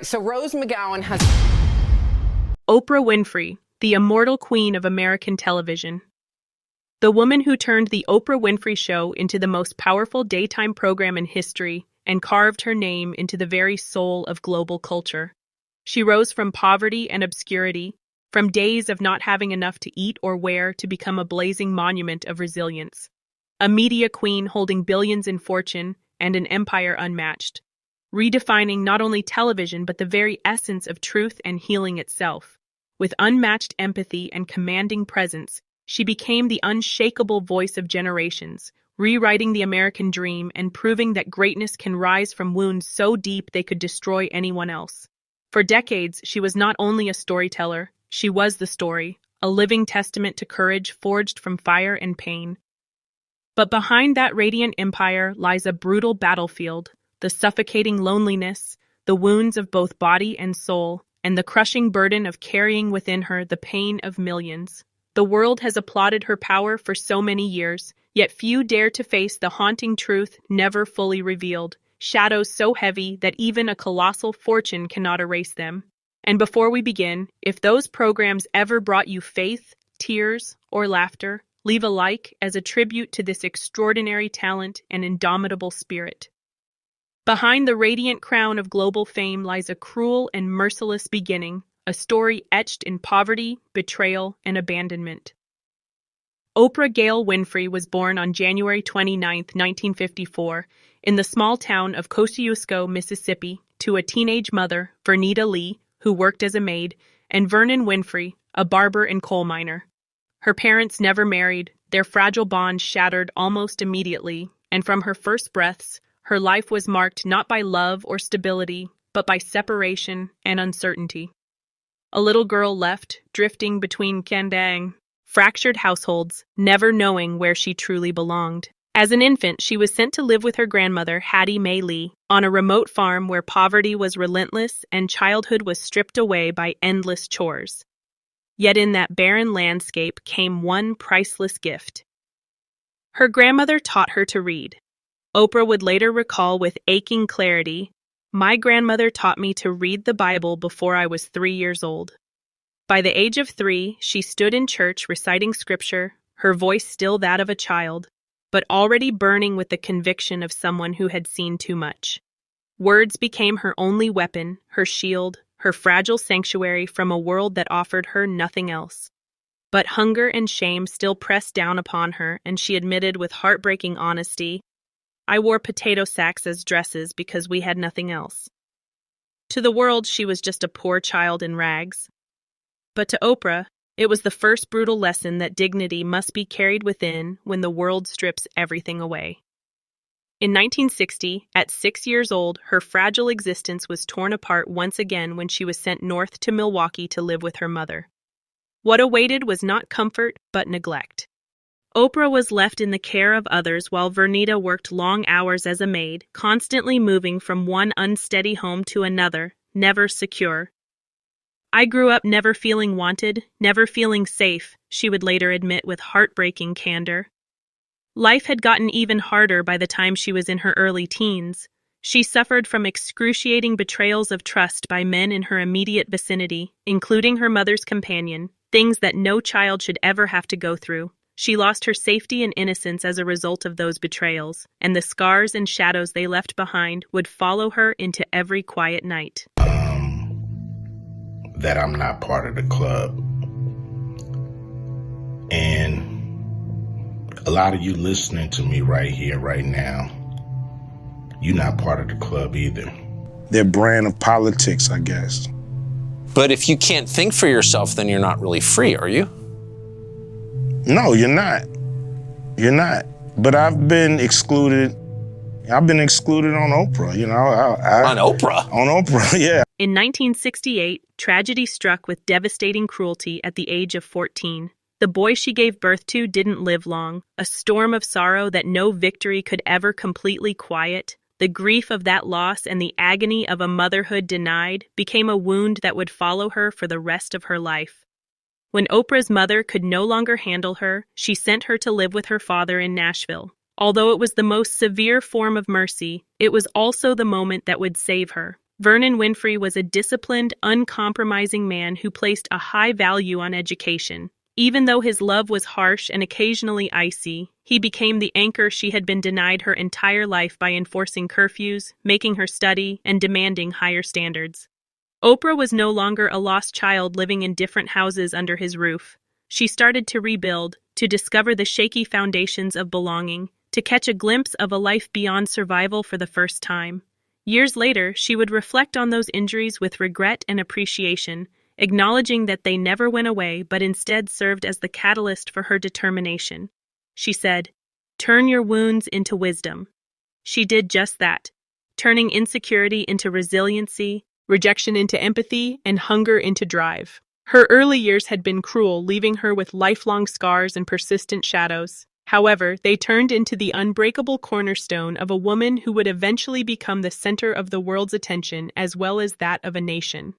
So Rose McGowan has Oprah Winfrey, the immortal queen of American television. The woman who turned The Oprah Winfrey Show into the most powerful daytime program in history and carved her name into the very soul of global culture. She rose from poverty and obscurity, from days of not having enough to eat or wear to become a blazing monument of resilience. A media queen holding billions in fortune and an empire unmatched, redefining not only television but the very essence of truth and healing itself. With unmatched empathy and commanding presence, she became the unshakable voice of generations, rewriting the American dream and proving that greatness can rise from wounds so deep they could destroy anyone else. For decades, she was not only a storyteller, she was the story, a living testament to courage forged from fire and pain. But behind that radiant empire lies a brutal battlefield, the suffocating loneliness, the wounds of both body and soul, and the crushing burden of carrying within her the pain of millions. The world has applauded her power for so many years, yet few dare to face the haunting truth never fully revealed, shadows so heavy that even a colossal fortune cannot erase them. And before we begin, if those programs ever brought you faith, tears, or laughter, leave a like as a tribute to this extraordinary talent and indomitable spirit. Behind the radiant crown of global fame lies a cruel and merciless beginning, a story etched in poverty, betrayal, and abandonment. Oprah Gail Winfrey was born on January 29, 1954, in the small town of Kosciuszko, Mississippi, to a teenage mother, Vernita Lee, who worked as a maid, and Vernon Winfrey, a barber and coal miner. Her parents never married, their fragile bond shattered almost immediately, and from her first breaths, her life was marked not by love or stability, but by separation and uncertainty. A little girl left, drifting between fractured households, never knowing where she truly belonged. As an infant, she was sent to live with her grandmother, Hattie Mae Lee, on a remote farm where poverty was relentless and childhood was stripped away by endless chores. Yet in that barren landscape came one priceless gift. Her grandmother taught her to read. Oprah would later recall with aching clarity, "My grandmother taught me to read the Bible before I was 3 years old." By the age of 3, she stood in church reciting scripture, her voice still that of a child, but already burning with the conviction of someone who had seen too much. Words became her only weapon, her shield, her fragile sanctuary from a world that offered her nothing else. But hunger and shame still pressed down upon her, and she admitted with heartbreaking honesty, "I wore potato sacks as dresses because we had nothing else." To the world, she was just a poor child in rags. But to Oprah, it was the first brutal lesson that dignity must be carried within when the world strips everything away. In 1960, at 6 years old, her fragile existence was torn apart once again when she was sent north to Milwaukee to live with her mother. What awaited was not comfort, but neglect. Oprah was left in the care of others while Vernita worked long hours as a maid, constantly moving from one unsteady home to another, never secure. "I grew up never feeling wanted, never feeling safe," she would later admit with heartbreaking candor. Life had gotten even harder by the time she was in her early teens. She suffered from excruciating betrayals of trust by men in her immediate vicinity, including her mother's companion, things that no child should ever have to go through. She lost her safety and innocence as a result of those betrayals, and the scars and shadows they left behind would follow her into every quiet night. That I'm not part of the club. And a lot of you listening to me right here, right now, you're not part of the club either. Their brand of politics, I guess. But if you can't think for yourself, then you're not really free, are you? No, you're not. You're not. But I've been excluded. I've been excluded on Oprah, you know. On Oprah? On Oprah, yeah. In 1968, tragedy struck with devastating cruelty at the age of 14. The boy she gave birth to didn't live long, a storm of sorrow that no victory could ever completely quiet. The grief of that loss and the agony of a motherhood denied became a wound that would follow her for the rest of her life. When Oprah's mother could no longer handle her, she sent her to live with her father in Nashville. Although it was the most severe form of mercy, it was also the moment that would save her. Vernon Winfrey was a disciplined, uncompromising man who placed a high value on education. Even though his love was harsh and occasionally icy, he became the anchor she had been denied her entire life by enforcing curfews, making her study, and demanding higher standards. Oprah was no longer a lost child living in different houses under his roof. She started to rebuild, to discover the shaky foundations of belonging, to catch a glimpse of a life beyond survival for the first time. Years later, she would reflect on those injuries with regret and appreciation, acknowledging that they never went away but instead served as the catalyst for her determination. She said, "Turn your wounds into wisdom." She did just that, turning insecurity into resiliency, rejection into empathy, and hunger into drive. Her early years had been cruel, leaving her with lifelong scars and persistent shadows. However, they turned into the unbreakable cornerstone of a woman who would eventually become the center of the world's attention as well as that of a nation.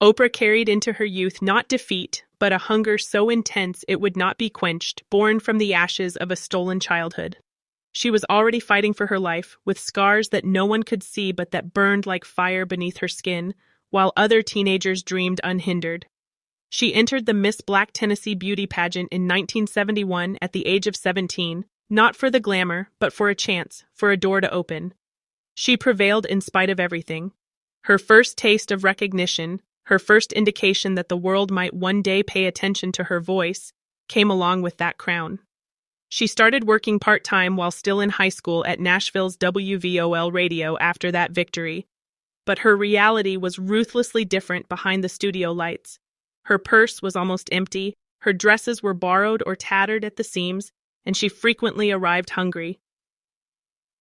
Oprah carried into her youth not defeat, but a hunger so intense it would not be quenched, born from the ashes of a stolen childhood. She was already fighting for her life, with scars that no one could see but that burned like fire beneath her skin, while other teenagers dreamed unhindered. She entered the Miss Black Tennessee beauty pageant in 1971 at the age of 17, not for the glamour, but for a chance, for a door to open. She prevailed in spite of everything. Her first taste of recognition, her first indication that the world might one day pay attention to her voice, came along with that crown. She started working part-time while still in high school at Nashville's WVOL radio after that victory. But her reality was ruthlessly different behind the studio lights. Her purse was almost empty, her dresses were borrowed or tattered at the seams, and she frequently arrived hungry.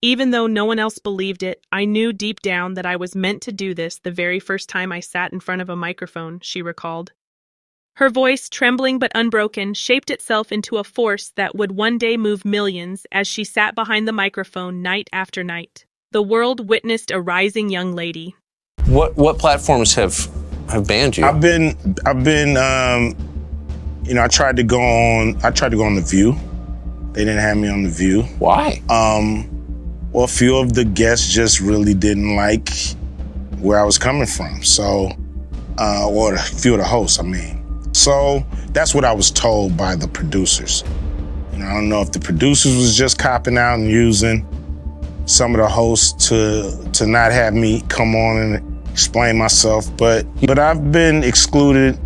Even though no one else believed it, I knew deep down that I was meant to do this the very first time I sat in front of a microphone, she recalled. Her voice, trembling but unbroken, shaped itself into a force that would one day move millions as she sat behind the microphone night after night. The world witnessed a rising young lady. What platforms have banned you? I've been, I tried to go on The View. They didn't have me on The View. Why? Well, a few of the guests just really didn't like where I was coming from. So, or a few of the hosts, I mean. So that's what I was told by the producers. I don't know if the producers was just copping out and using some of the hosts to not have me come on and explain myself, but I've been excluded.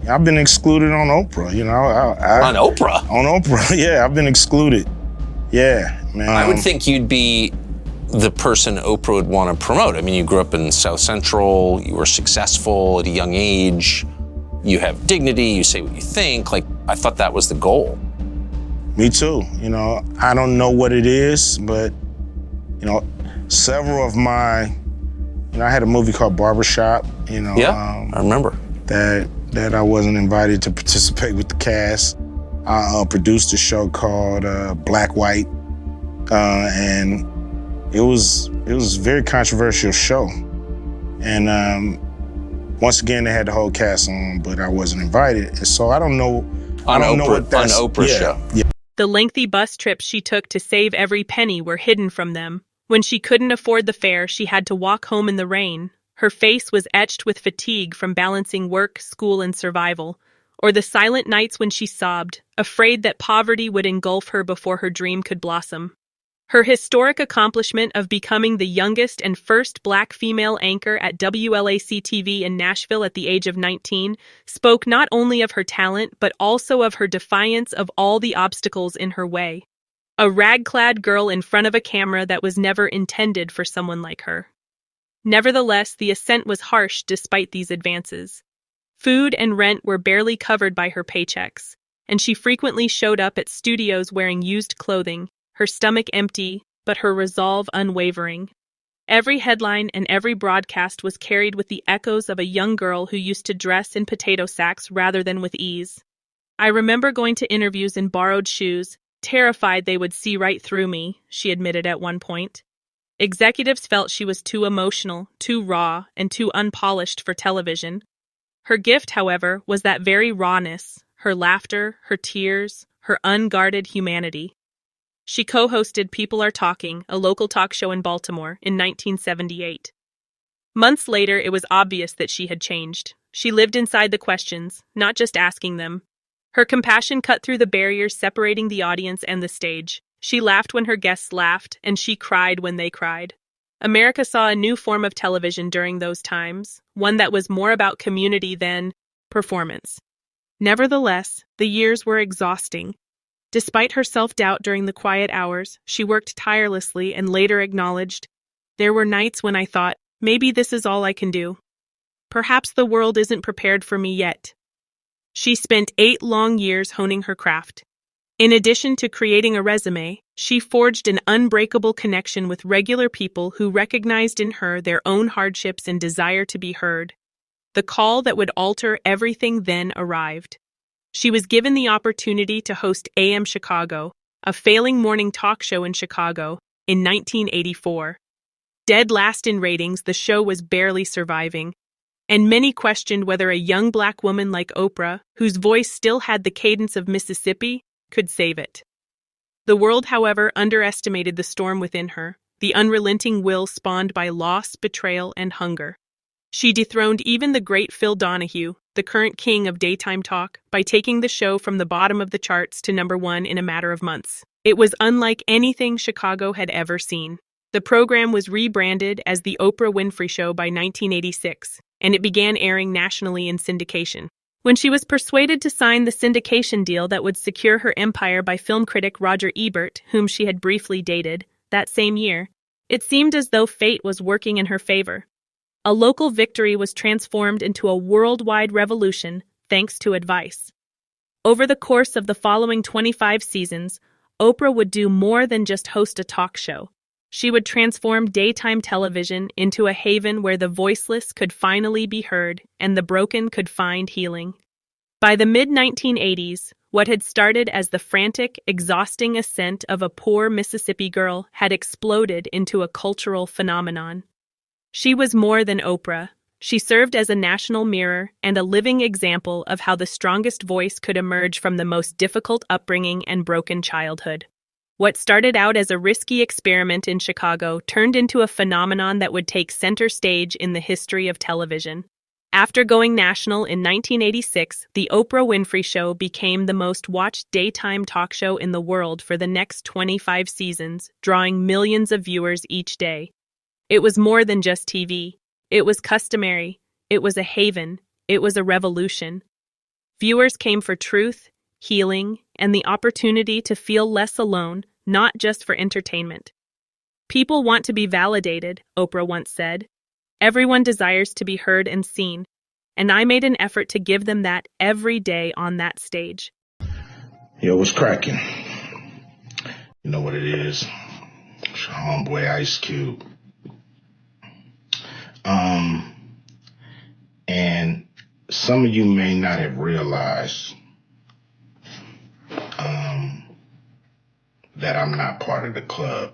I've been excluded on Oprah. On Oprah? On Oprah, yeah, I've been excluded. Yeah, man. I would think you'd be the person Oprah would want to promote. I mean, you grew up in South Central, you were successful at a young age, you have dignity, you say what you think. Like, I thought that was the goal. Me too. I don't know what it is, but, several of my, I had a movie called Barbershop, Yeah, I remember. That I wasn't invited to participate with the cast. I produced a show called Black White, and it was a very controversial show. And once again, they had the whole cast on, but I wasn't invited. And so I don't know. On Oprah's show. Yeah. The lengthy bus trips she took to save every penny were hidden from them. When she couldn't afford the fare, she had to walk home in the rain. Her face was etched with fatigue from balancing work, school, and survival. Or the silent nights when she sobbed, afraid that poverty would engulf her before her dream could blossom. Her historic accomplishment of becoming the youngest and first Black female anchor at WLAC-TV in Nashville at the age of 19 spoke not only of her talent, but also of her defiance of all the obstacles in her way. A rag-clad girl in front of a camera that was never intended for someone like her. Nevertheless, the ascent was harsh despite these advances. Food and rent were barely covered by her paychecks, and she frequently showed up at studios wearing used clothing, her stomach empty, but her resolve unwavering. Every headline and every broadcast was carried with the echoes of a young girl who used to dress in potato sacks rather than with ease. I remember going to interviews in borrowed shoes, terrified they would see right through me, she admitted at one point. Executives felt she was too emotional, too raw, and too unpolished for television. Her gift, however, was that very rawness, her laughter, her tears, her unguarded humanity. She co-hosted People Are Talking, a local talk show in Baltimore, in 1978. Months later, it was obvious that she had changed. She lived inside the questions, not just asking them. Her compassion cut through the barriers separating the audience and the stage. She laughed when her guests laughed, and she cried when they cried. America saw a new form of television during those times, one that was more about community than performance. Nevertheless, the years were exhausting. Despite her self-doubt during the quiet hours, she worked tirelessly and later acknowledged, "There were nights when I thought, maybe this is all I can do. Perhaps the world isn't prepared for me yet." She spent 8 long years honing her craft. In addition to creating a resume, she forged an unbreakable connection with regular people who recognized in her their own hardships and desire to be heard. The call that would alter everything then arrived. She was given the opportunity to host AM Chicago, a failing morning talk show in Chicago, in 1984. Dead last in ratings, the show was barely surviving, and many questioned whether a young black woman like Oprah, whose voice still had the cadence of Mississippi, could save it. The world, however, underestimated the storm within her, the unrelenting will spawned by loss, betrayal, and hunger. She dethroned even the great Phil Donahue, the current king of daytime talk, by taking the show from the bottom of the charts to #1 in a matter of months. It was unlike anything Chicago had ever seen. The program was rebranded as The Oprah Winfrey Show by 1986, and it began airing nationally in syndication. When she was persuaded to sign the syndication deal that would secure her empire by film critic Roger Ebert, whom she had briefly dated, that same year, it seemed as though fate was working in her favor. A local victory was transformed into a worldwide revolution thanks to advice. Over the course of the following 25 seasons, Oprah would do more than just host a talk show. She would transform daytime television into a haven where the voiceless could finally be heard and the broken could find healing. By the mid-1980s, what had started as the frantic, exhausting ascent of a poor Mississippi girl had exploded into a cultural phenomenon. She was more than Oprah. She served as a national mirror and a living example of how the strongest voice could emerge from the most difficult upbringing and broken childhood. What started out as a risky experiment in Chicago turned into a phenomenon that would take center stage in the history of television. After going national in 1986, The Oprah Winfrey Show became the most watched daytime talk show in the world for the next 25 seasons, drawing millions of viewers each day. It was more than just TV. It was customary. It was a haven. It was a revolution. Viewers came for truth, healing, and the opportunity to feel less alone, not just for entertainment. "People want to be validated," Oprah once said. "Everyone desires to be heard and seen, and I made an effort to give them that every day on that stage." Yo, what's cracking? You know what it is. It's your homeboy Ice Cube. And some of you may not have realized that I'm not part of the club.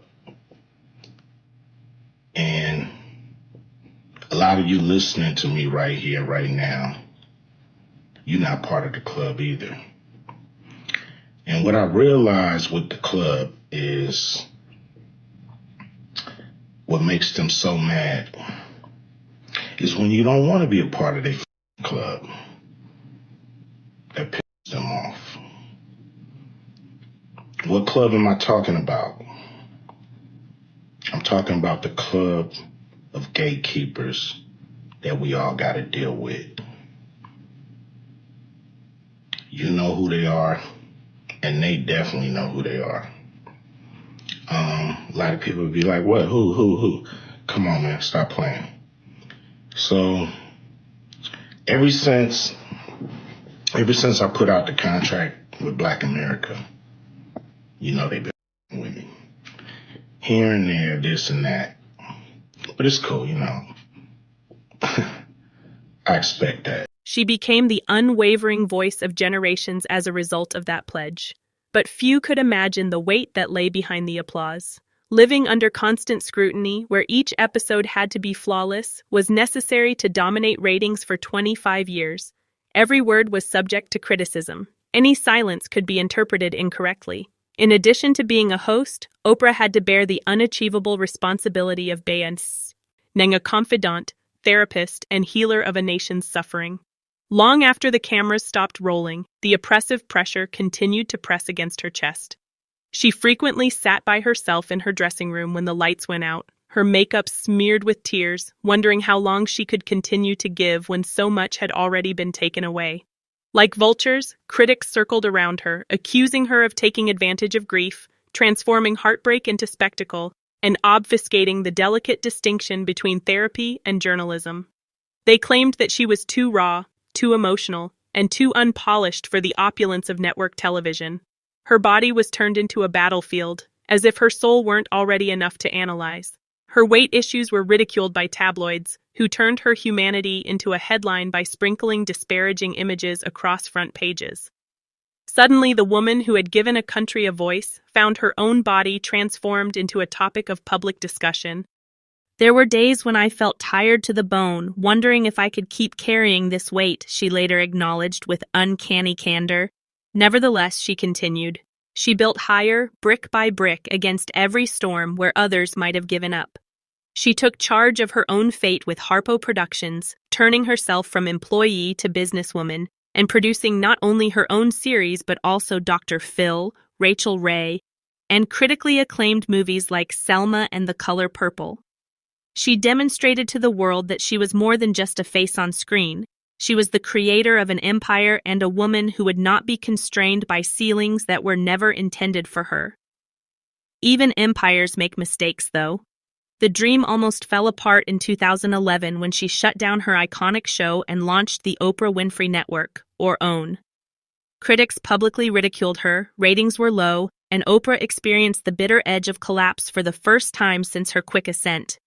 And a lot of you listening to me right here, right now, you're not part of the club either. And what I realized with the club is what makes them so mad is when you don't want to be a part of their club. That pisses them off. What club am I talking about? I'm talking about the club of gatekeepers that we all got to deal with. You know who they are, and they definitely know who they are. A lot of people would be like, what? Who? Come on, man, stop playing. So, ever since I put out the contract with Black America, you know they've been with me. Here and there, this and that. But it's cool, you know. I expect that. She became the unwavering voice of generations as a result of that pledge. But few could imagine the weight that lay behind the applause. Living under constant scrutiny, where each episode had to be flawless, was necessary to dominate ratings for 25 years. Every word was subject to criticism. Any silence could be interpreted incorrectly. In addition to being a host, Oprah had to bear the unachievable responsibility of being a confidant, therapist, and healer of a nation's suffering. Long after the cameras stopped rolling, the oppressive pressure continued to press against her chest. She frequently sat by herself in her dressing room when the lights went out, her makeup smeared with tears, wondering how long she could continue to give when so much had already been taken away. Like vultures, critics circled around her, accusing her of taking advantage of grief, transforming heartbreak into spectacle, and obfuscating the delicate distinction between therapy and journalism. They claimed that she was too raw, too emotional, and too unpolished for the opulence of network television. Her body was turned into a battlefield, as if her soul weren't already enough to analyze. Her weight issues were ridiculed by tabloids, who turned her humanity into a headline by sprinkling disparaging images across front pages. Suddenly, the woman who had given a country a voice found her own body transformed into a topic of public discussion. There were days when I felt tired to the bone, wondering if I could keep carrying this weight, she later acknowledged with uncanny candor. Nevertheless, she continued, she built higher, brick by brick, against every storm where others might have given up. She took charge of her own fate with Harpo Productions, turning herself from employee to businesswoman, and producing not only her own series but also Dr. Phil, Rachel Ray, and critically acclaimed movies like Selma and The Color Purple. She demonstrated to the world that she was more than just a face on screen. She was the creator of an empire and a woman who would not be constrained by ceilings that were never intended for her. Even empires make mistakes, though. The dream almost fell apart in 2011 when she shut down her iconic show and launched the Oprah Winfrey Network, or OWN. Critics publicly ridiculed her, ratings were low, and Oprah experienced the bitter edge of collapse for the first time since her quick ascent.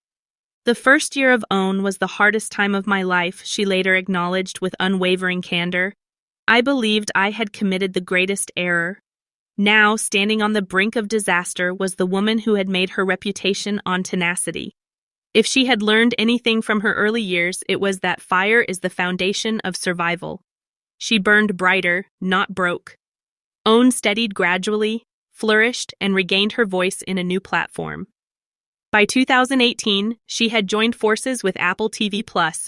The first year of OWN was the hardest time of my life, she later acknowledged with unwavering candor. I believed I had committed the greatest error. Now, standing on the brink of disaster was the woman who had made her reputation on tenacity. If she had learned anything from her early years, it was that fire is the foundation of survival. She burned brighter, not broke. OWN steadied gradually, flourished, and regained her voice in a new platform. By 2018, she had joined forces with Apple TV+,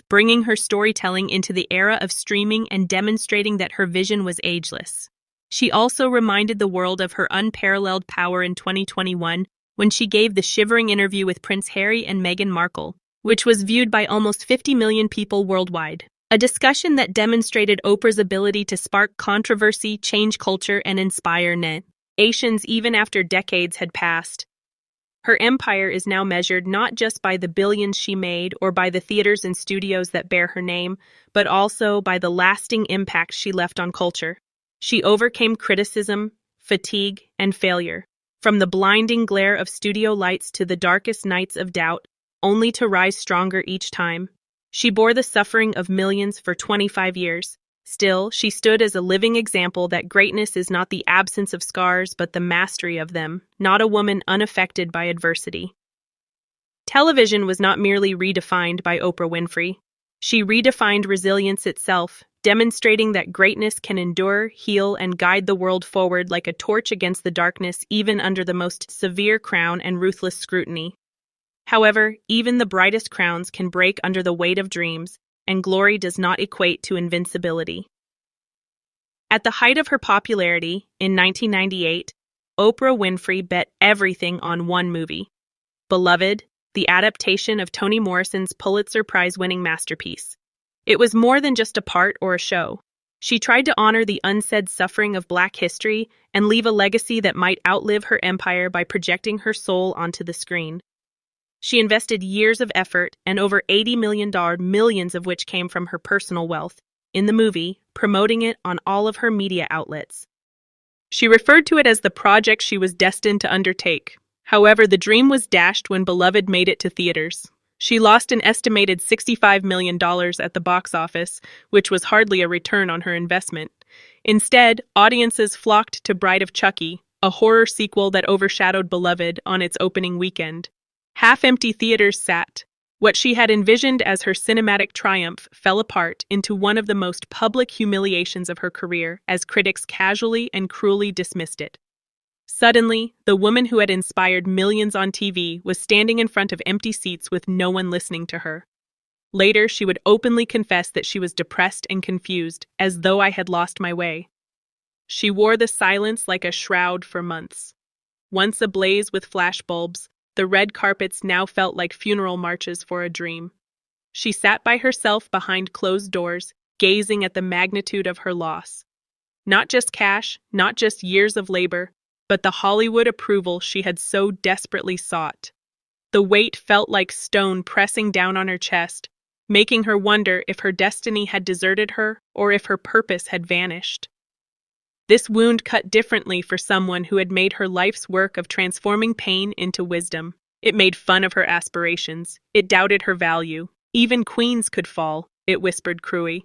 bringing her storytelling into the era of streaming and demonstrating that her vision was ageless. She also reminded the world of her unparalleled power in 2021 when she gave the shivering interview with Prince Harry and Meghan Markle, which was viewed by almost 50 million people worldwide. A discussion that demonstrated Oprah's ability to spark controversy, change culture, and inspire nations even after decades had passed. Her empire is now measured not just by the billions she made or by the theaters and studios that bear her name, but also by the lasting impact she left on culture. She overcame criticism, fatigue, and failure, from the blinding glare of studio lights to the darkest nights of doubt, only to rise stronger each time. She bore the suffering of millions for 25 years. Still, she stood as a living example that greatness is not the absence of scars but the mastery of them, not a woman unaffected by adversity. Television was not merely redefined by Oprah Winfrey. She redefined resilience itself, demonstrating that greatness can endure, heal, and guide the world forward like a torch against the darkness even under the most severe crown and ruthless scrutiny. However, even the brightest crowns can break under the weight of dreams, and glory does not equate to invincibility. At the height of her popularity, in 1998, Oprah Winfrey bet everything on one movie, Beloved, the adaptation of Toni Morrison's Pulitzer Prize-winning masterpiece. It was more than just a part or a show. She tried to honor the unsaid suffering of Black history and leave a legacy that might outlive her empire by projecting her soul onto the screen. She invested years of effort and over $80 million, millions of which came from her personal wealth, in the movie, promoting it on all of her media outlets. She referred to it as the project she was destined to undertake. However, the dream was dashed when Beloved made it to theaters. She lost an estimated $65 million at the box office, which was hardly a return on her investment. Instead, audiences flocked to Bride of Chucky, a horror sequel that overshadowed Beloved on its opening weekend. Half-empty theaters sat. What she had envisioned as her cinematic triumph fell apart into one of the most public humiliations of her career as critics casually and cruelly dismissed it. Suddenly, the woman who had inspired millions on TV was standing in front of empty seats with no one listening to her. Later, she would openly confess that she was depressed and confused, as though I had lost my way. She wore the silence like a shroud for months. Once ablaze with flashbulbs, the red carpets now felt like funeral marches for a dream. She sat by herself behind closed doors, gazing at the magnitude of her loss. Not just cash, not just years of labor, but the Hollywood approval she had so desperately sought. The weight felt like stone pressing down on her chest, making her wonder if her destiny had deserted her or if her purpose had vanished. This wound cut differently for someone who had made her life's work of transforming pain into wisdom. It made fun of her aspirations. It doubted her value. Even queens could fall, it whispered cruelly.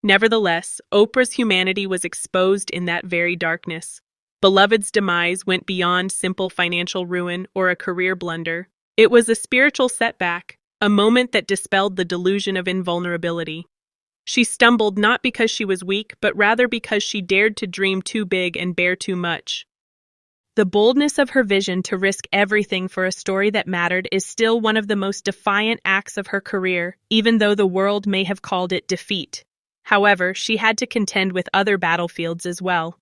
Nevertheless, Oprah's humanity was exposed in that very darkness. Beloved's demise went beyond simple financial ruin or a career blunder. It was a spiritual setback, a moment that dispelled the delusion of invulnerability. She stumbled not because she was weak, but rather because she dared to dream too big and bear too much. The boldness of her vision to risk everything for a story that mattered is still one of the most defiant acts of her career, even though the world may have called it defeat. However, she had to contend with other battlefields as well.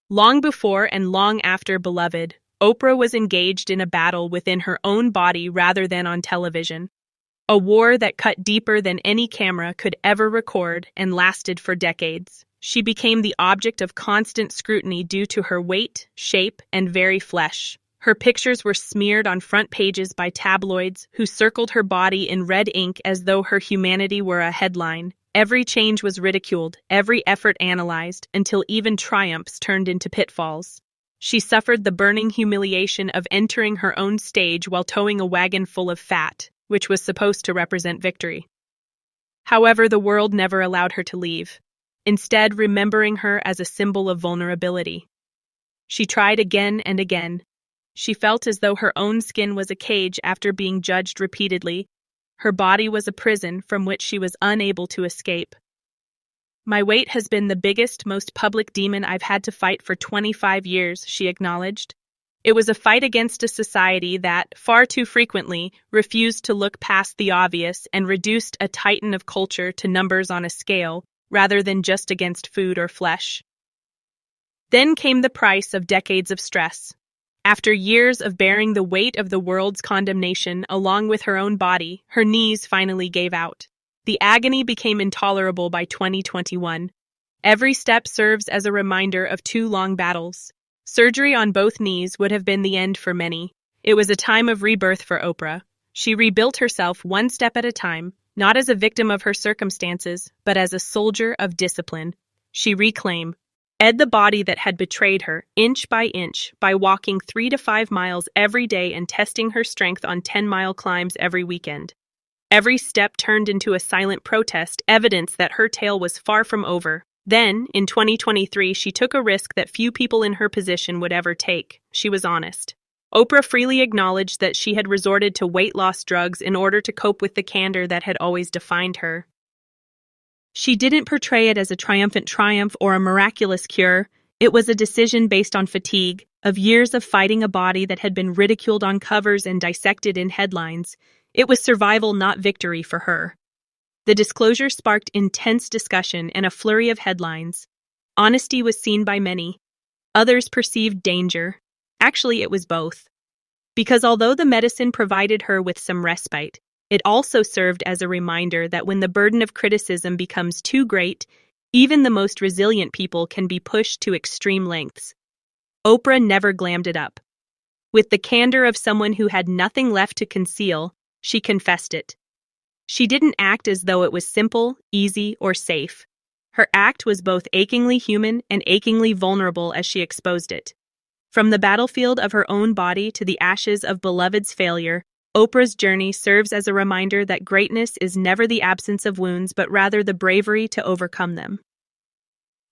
Long before and long after Beloved, Oprah was engaged in a battle within her own body rather than on television. A war that cut deeper than any camera could ever record and lasted for decades. She became the object of constant scrutiny due to her weight, shape, and very flesh. Her pictures were smeared on front pages by tabloids who circled her body in red ink as though her humanity were a headline. Every change was ridiculed, every effort analyzed, until even triumphs turned into pitfalls. She suffered the burning humiliation of entering her own stage while towing a wagon full of fat, which was supposed to represent victory. However, the world never allowed her to leave, instead remembering her as a symbol of vulnerability. She tried again and again. She felt as though her own skin was a cage after being judged repeatedly. Her body was a prison from which she was unable to escape. My weight has been the biggest, most public demon I've had to fight for 25 years, she acknowledged. It was a fight against a society that, far too frequently, refused to look past the obvious and reduced a titan of culture to numbers on a scale, rather than just against food or flesh. Then came the price of decades of stress. After years of bearing the weight of the world's condemnation along with her own body, her knees finally gave out. The agony became intolerable by 2021. Every step serves as a reminder of 2 long battles. Surgery on both knees would have been the end for many. It was a time of rebirth for Oprah. She rebuilt herself one step at a time, not as a victim of her circumstances, but as a soldier of discipline. She reclaimed the body that had betrayed her, inch by inch, by walking 3 to 5 miles every day and testing her strength on 10-mile climbs every weekend. Every step turned into a silent protest, evidence that her tale was far from over. Then, in 2023, she took a risk that few people in her position would ever take. She was honest. Oprah freely acknowledged that she had resorted to weight loss drugs in order to cope with the candor that had always defined her. She didn't portray it as a triumphant triumph or a miraculous cure. It was a decision based on fatigue, of years of fighting a body that had been ridiculed on covers and dissected in headlines. It was survival, not victory for her. The disclosure sparked intense discussion and a flurry of headlines. Honesty was seen by many. Others perceived danger. Actually, it was both. Because although the medicine provided her with some respite, it also served as a reminder that when the burden of criticism becomes too great, even the most resilient people can be pushed to extreme lengths. Oprah never glammed it up. With the candor of someone who had nothing left to conceal, she confessed it. She didn't act as though it was simple, easy, or safe. Her act was both achingly human and achingly vulnerable as she exposed it. From the battlefield of her own body to the ashes of Beloved's failure, Oprah's journey serves as a reminder that greatness is never the absence of wounds, but rather the bravery to overcome them.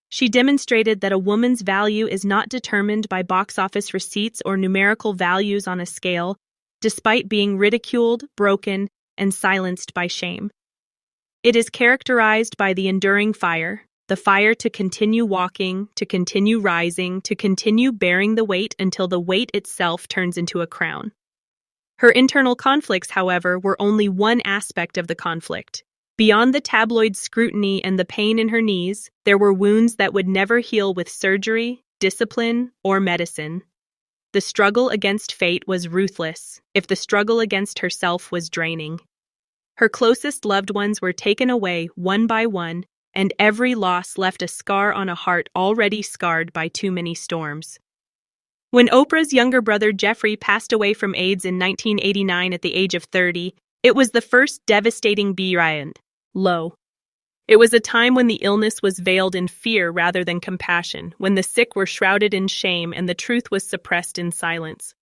She demonstrated that a woman's value is not determined by box office receipts or numerical values on a scale, despite being ridiculed, broken, and silenced by shame. It is characterized by the enduring fire, the fire to continue walking, to continue rising, to continue bearing the weight until the weight itself turns into a crown. Her internal conflicts, however, were only one aspect of the conflict. Beyond the tabloid scrutiny and the pain in her knees, there were wounds that would never heal with surgery, discipline, or medicine. The struggle against fate was ruthless, if the struggle against herself was draining. Her closest loved ones were taken away one by one, and every loss left a scar on a heart already scarred by too many storms. When Oprah's younger brother Jeffrey passed away from AIDS in 1989 at the age of 30, it was the first devastating blow. It was a time when the illness was veiled in fear rather than compassion, when the sick were shrouded in shame and the truth was suppressed in silence.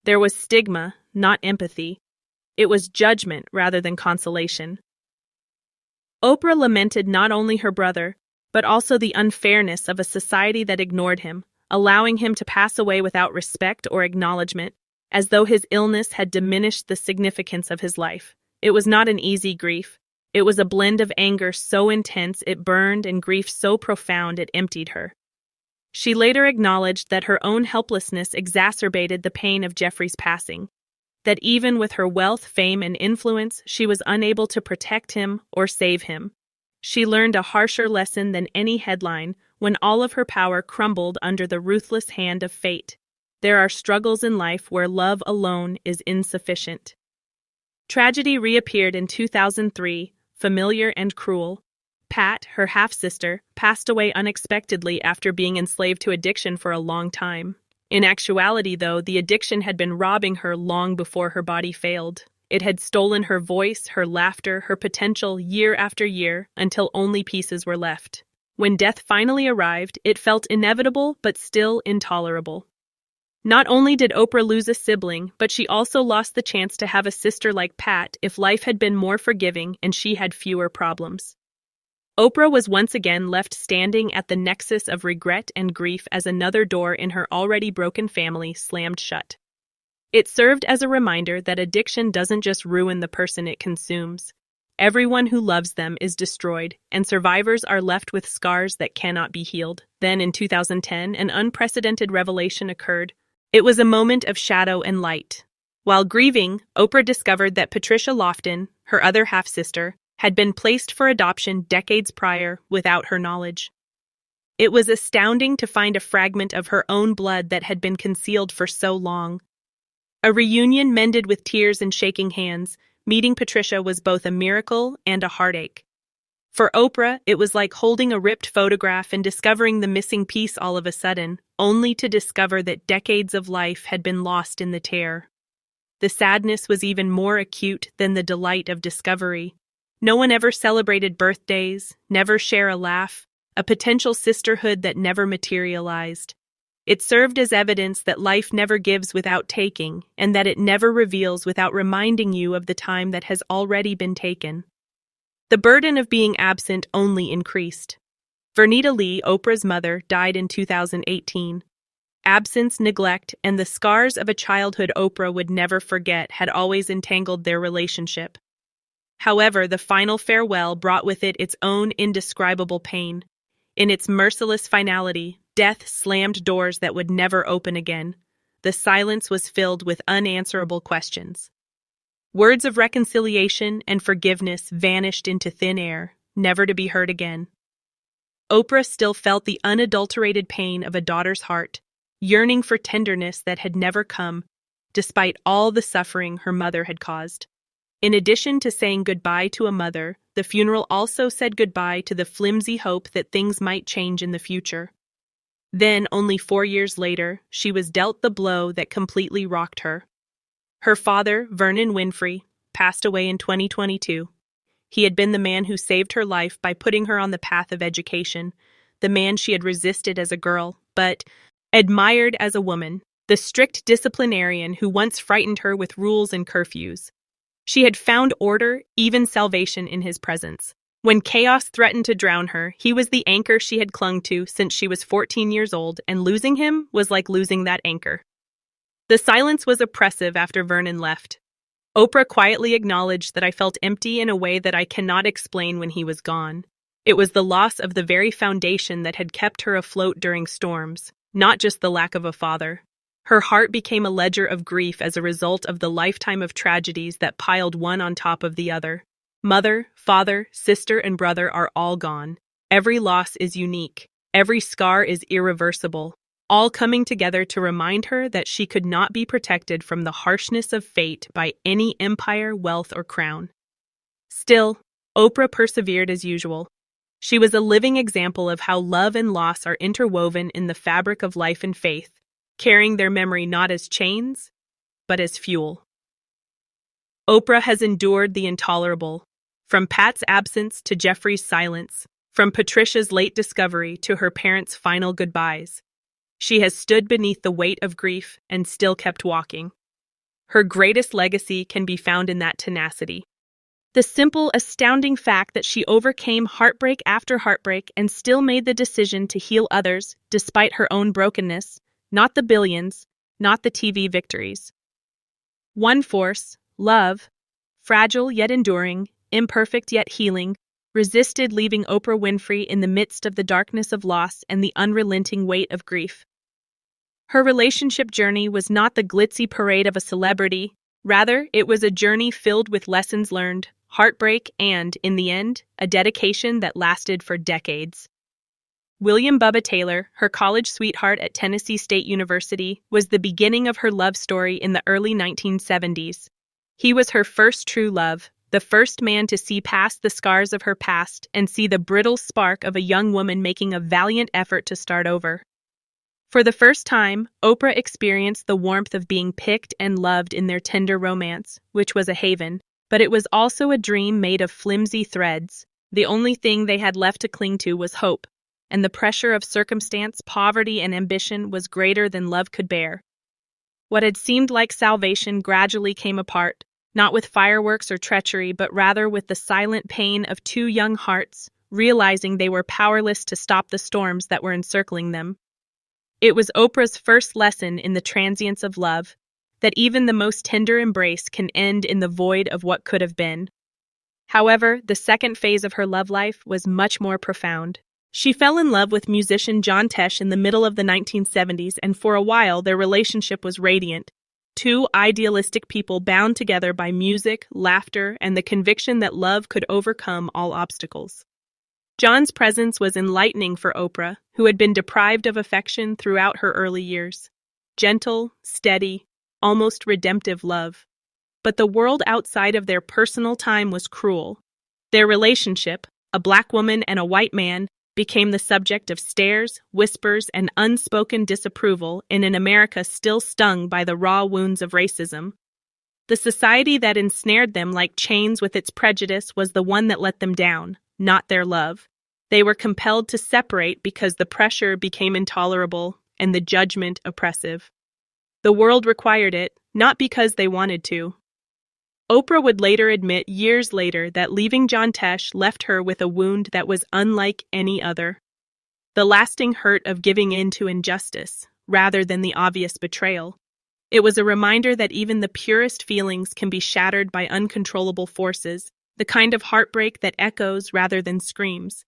There was stigma, not empathy. It was judgment rather than consolation. Oprah lamented not only her brother, but also the unfairness of a society that ignored him, allowing him to pass away without respect or acknowledgement, as though his illness had diminished the significance of his life. It was not an easy grief. It was a blend of anger so intense it burned and grief so profound it emptied her. She later acknowledged that her own helplessness exacerbated the pain of Jeffrey's passing, that even with her wealth, fame, and influence, she was unable to protect him or save him. She learned a harsher lesson than any headline when all of her power crumbled under the ruthless hand of fate. There are struggles in life where love alone is insufficient. Tragedy reappeared in 2003, familiar and cruel. Pat, her half-sister, passed away unexpectedly after being enslaved to addiction for a long time. In actuality, though, the addiction had been robbing her long before her body failed. It had stolen her voice, her laughter, her potential year after year, until only pieces were left. When death finally arrived, it felt inevitable but still intolerable. Not only did Oprah lose a sibling, but she also lost the chance to have a sister like Pat if life had been more forgiving and she had fewer problems. Oprah was once again left standing at the nexus of regret and grief as another door in her already broken family slammed shut. It served as a reminder that addiction doesn't just ruin the person it consumes. Everyone who loves them is destroyed, and survivors are left with scars that cannot be healed. Then, in 2010, an unprecedented revelation occurred. It was a moment of shadow and light. While grieving, Oprah discovered that Patricia Lofton, her other half-sister, had been placed for adoption decades prior without her knowledge. It was astounding to find a fragment of her own blood that had been concealed for so long. A reunion mended with tears and shaking hands, meeting Patricia was both a miracle and a heartache. For Oprah, it was like holding a ripped photograph and discovering the missing piece all of a sudden, only to discover that decades of life had been lost in the tear. The sadness was even more acute than the delight of discovery. No one ever celebrated birthdays, never shared a laugh, a potential sisterhood that never materialized. It served as evidence that life never gives without taking, and that it never reveals without reminding you of the time that has already been taken. The burden of being absent only increased. Vernita Lee, Oprah's mother, died in 2018. Absence, neglect, and the scars of a childhood Oprah would never forget had always entangled their relationship. However, the final farewell brought with it its own indescribable pain. In its merciless finality, death slammed doors that would never open again. The silence was filled with unanswerable questions. Words of reconciliation and forgiveness vanished into thin air, never to be heard again. Oprah still felt the unadulterated pain of a daughter's heart, yearning for tenderness that had never come, despite all the suffering her mother had caused. In addition to saying goodbye to a mother, the funeral also said goodbye to the flimsy hope that things might change in the future. Then, only 4 years later, she was dealt the blow that completely rocked her. Her father, Vernon Winfrey, passed away in 2022. He had been the man who saved her life by putting her on the path of education, the man she had resisted as a girl, but admired as a woman, the strict disciplinarian who once frightened her with rules and curfews. She had found order, even salvation, in his presence. When chaos threatened to drown her, he was the anchor she had clung to since she was 14 years old, and losing him was like losing that anchor. The silence was oppressive after Vernon left. Oprah quietly acknowledged that I felt empty in a way that I cannot explain when he was gone. It was the loss of the very foundation that had kept her afloat during storms, not just the lack of a father. Her heart became a ledger of grief as a result of the lifetime of tragedies that piled one on top of the other. Mother, father, sister, and brother are all gone. Every loss is unique. Every scar is irreversible, all coming together to remind her that she could not be protected from the harshness of fate by any empire, wealth, or crown. Still, Oprah persevered as usual. She was a living example of how love and loss are interwoven in the fabric of life and faith, carrying their memory not as chains, but as fuel. Oprah has endured the intolerable, from Pat's absence to Jeffrey's silence, from Patricia's late discovery to her parents' final goodbyes. She has stood beneath the weight of grief and still kept walking. Her greatest legacy can be found in that tenacity. The simple, astounding fact that she overcame heartbreak after heartbreak and still made the decision to heal others despite her own brokenness, not the billions, not the TV victories. One force, love, fragile yet enduring, imperfect yet healing, resisted leaving Oprah Winfrey in the midst of the darkness of loss and the unrelenting weight of grief. Her relationship journey was not the glitzy parade of a celebrity. Rather, it was a journey filled with lessons learned, heartbreak, and, in the end, a dedication that lasted for decades. William Bubba Taylor, her college sweetheart at Tennessee State University, was the beginning of her love story in the early 1970s. He was her first true love, the first man to see past the scars of her past and see the brittle spark of a young woman making a valiant effort to start over. For the first time, Oprah experienced the warmth of being picked and loved in their tender romance, which was a haven, but it was also a dream made of flimsy threads. The only thing they had left to cling to was hope, and the pressure of circumstance, poverty, and ambition was greater than love could bear. What had seemed like salvation gradually came apart, not with fireworks or treachery, but rather with the silent pain of two young hearts, realizing they were powerless to stop the storms that were encircling them. It was Oprah's first lesson in the transience of love, that even the most tender embrace can end in the void of what could have been. However, the second phase of her love life was much more profound. She fell in love with musician John Tesh in the middle of the 1970s, and for a while their relationship was radiant. Two idealistic people bound together by music, laughter, and the conviction that love could overcome all obstacles. John's presence was enlightening for Oprah, who had been deprived of affection throughout her early years. Gentle, steady, almost redemptive love. But the world outside of their personal time was cruel. Their relationship, a black woman and a white man, became the subject of stares, whispers, and unspoken disapproval in an America still stung by the raw wounds of racism. The society that ensnared them like chains with its prejudice was the one that let them down, not their love. They were compelled to separate because the pressure became intolerable and the judgment oppressive. The world required it, not because they wanted to. Oprah would later admit years later that leaving John Tesh left her with a wound that was unlike any other. The lasting hurt of giving in to injustice, rather than the obvious betrayal. It was a reminder that even the purest feelings can be shattered by uncontrollable forces, the kind of heartbreak that echoes rather than screams.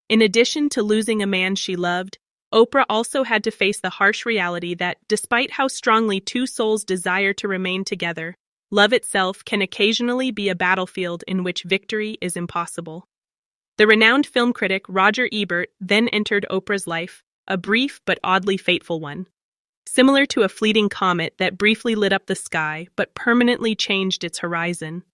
In addition to losing a man she loved, Oprah also had to face the harsh reality that, despite how strongly two souls desire to remain together, love itself can occasionally be a battlefield in which victory is impossible. The renowned film critic Roger Ebert then entered Oprah's life, a brief but oddly fateful one. Similar to a fleeting comet that briefly lit up the sky but permanently changed its horizon.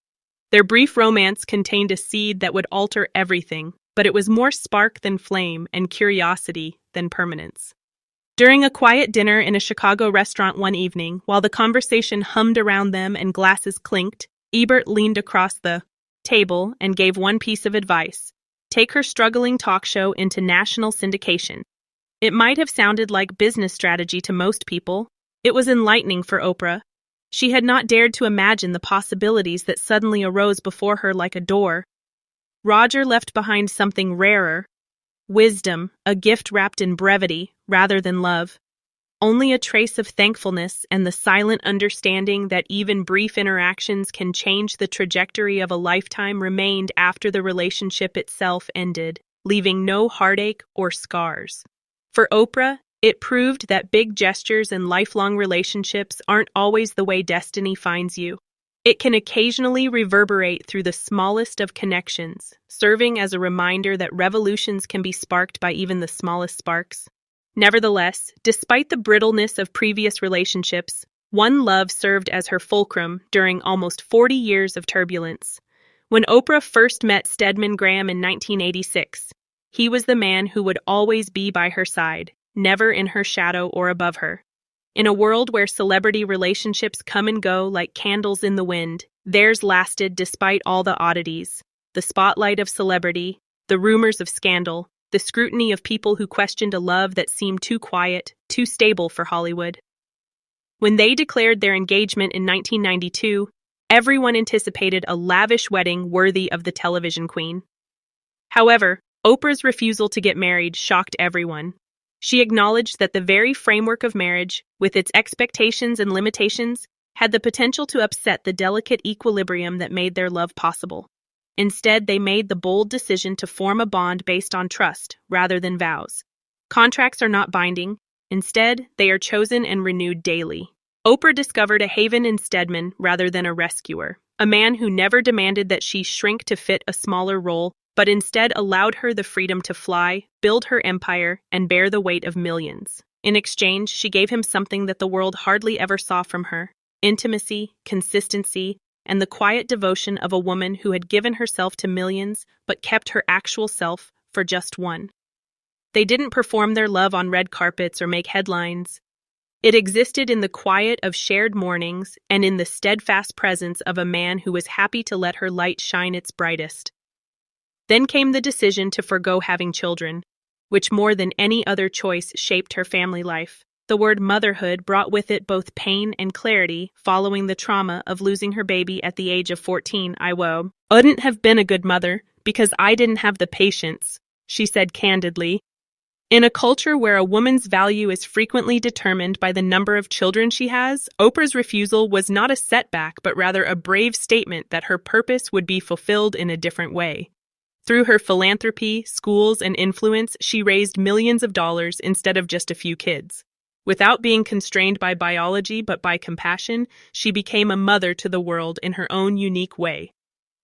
Their brief romance contained a seed that would alter everything, but it was more spark than flame and curiosity than permanence. During a quiet dinner in a Chicago restaurant one evening, while the conversation hummed around them and glasses clinked, Ebert leaned across the table and gave one piece of advice: take her struggling talk show into national syndication. It might have sounded like business strategy to most people. It was enlightening for Oprah. She had not dared to imagine the possibilities that suddenly arose before her like a door. Roger left behind something rarer. Wisdom, a gift wrapped in brevity, rather than love. Only a trace of thankfulness and the silent understanding that even brief interactions can change the trajectory of a lifetime remained after the relationship itself ended, leaving no heartache or scars. For Oprah, it proved that big gestures and lifelong relationships aren't always the way destiny finds you. It can occasionally reverberate through the smallest of connections, serving as a reminder that revolutions can be sparked by even the smallest sparks. Nevertheless, despite the brittleness of previous relationships, one love served as her fulcrum during almost 40 years of turbulence. When Oprah first met Stedman Graham in 1986, he was the man who would always be by her side, never in her shadow or above her. In a world where celebrity relationships come and go like candles in the wind, theirs lasted despite all the oddities, the spotlight of celebrity, the rumors of scandal, the scrutiny of people who questioned a love that seemed too quiet, too stable for Hollywood. When they declared their engagement in 1992, everyone anticipated a lavish wedding worthy of the television queen. However, Oprah's refusal to get married shocked everyone. She acknowledged that the very framework of marriage, with its expectations and limitations, had the potential to upset the delicate equilibrium that made their love possible. Instead, they made the bold decision to form a bond based on trust, rather than vows. Contracts are not binding. Instead, they are chosen and renewed daily. Oprah discovered a haven in Stedman rather than a rescuer, a man who never demanded that she shrink to fit a smaller role, but instead allowed her the freedom to fly, build her empire, and bear the weight of millions. In exchange, she gave him something that the world hardly ever saw from her: intimacy, consistency, and the quiet devotion of a woman who had given herself to millions but kept her actual self for just one. They didn't perform their love on red carpets or make headlines. It existed in the quiet of shared mornings and in the steadfast presence of a man who was happy to let her light shine its brightest. Then came the decision to forgo having children, which more than any other choice shaped her family life. The word motherhood brought with it both pain and clarity following the trauma of losing her baby at the age of 14. I wouldn't have been a good mother because I didn't have the patience, she said candidly. In a culture where a woman's value is frequently determined by the number of children she has, Oprah's refusal was not a setback but rather a brave statement that her purpose would be fulfilled in a different way. Through her philanthropy, schools, and influence, she raised millions of dollars instead of just a few kids. Without being constrained by biology but by compassion, she became a mother to the world in her own unique way.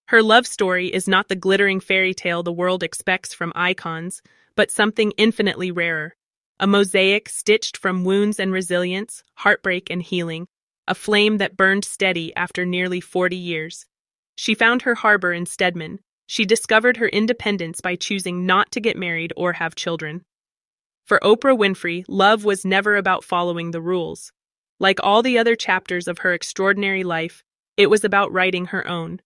Her love story is not the glittering fairy tale the world expects from icons, but something infinitely rarer. A mosaic stitched from wounds and resilience, heartbreak and healing, a flame that burned steady after nearly 40 years. She found her harbor in Stedman. She discovered her independence by choosing not to get married or have children. For Oprah Winfrey, love was never about following the rules. Like all the other chapters of her extraordinary life, it was about writing her own.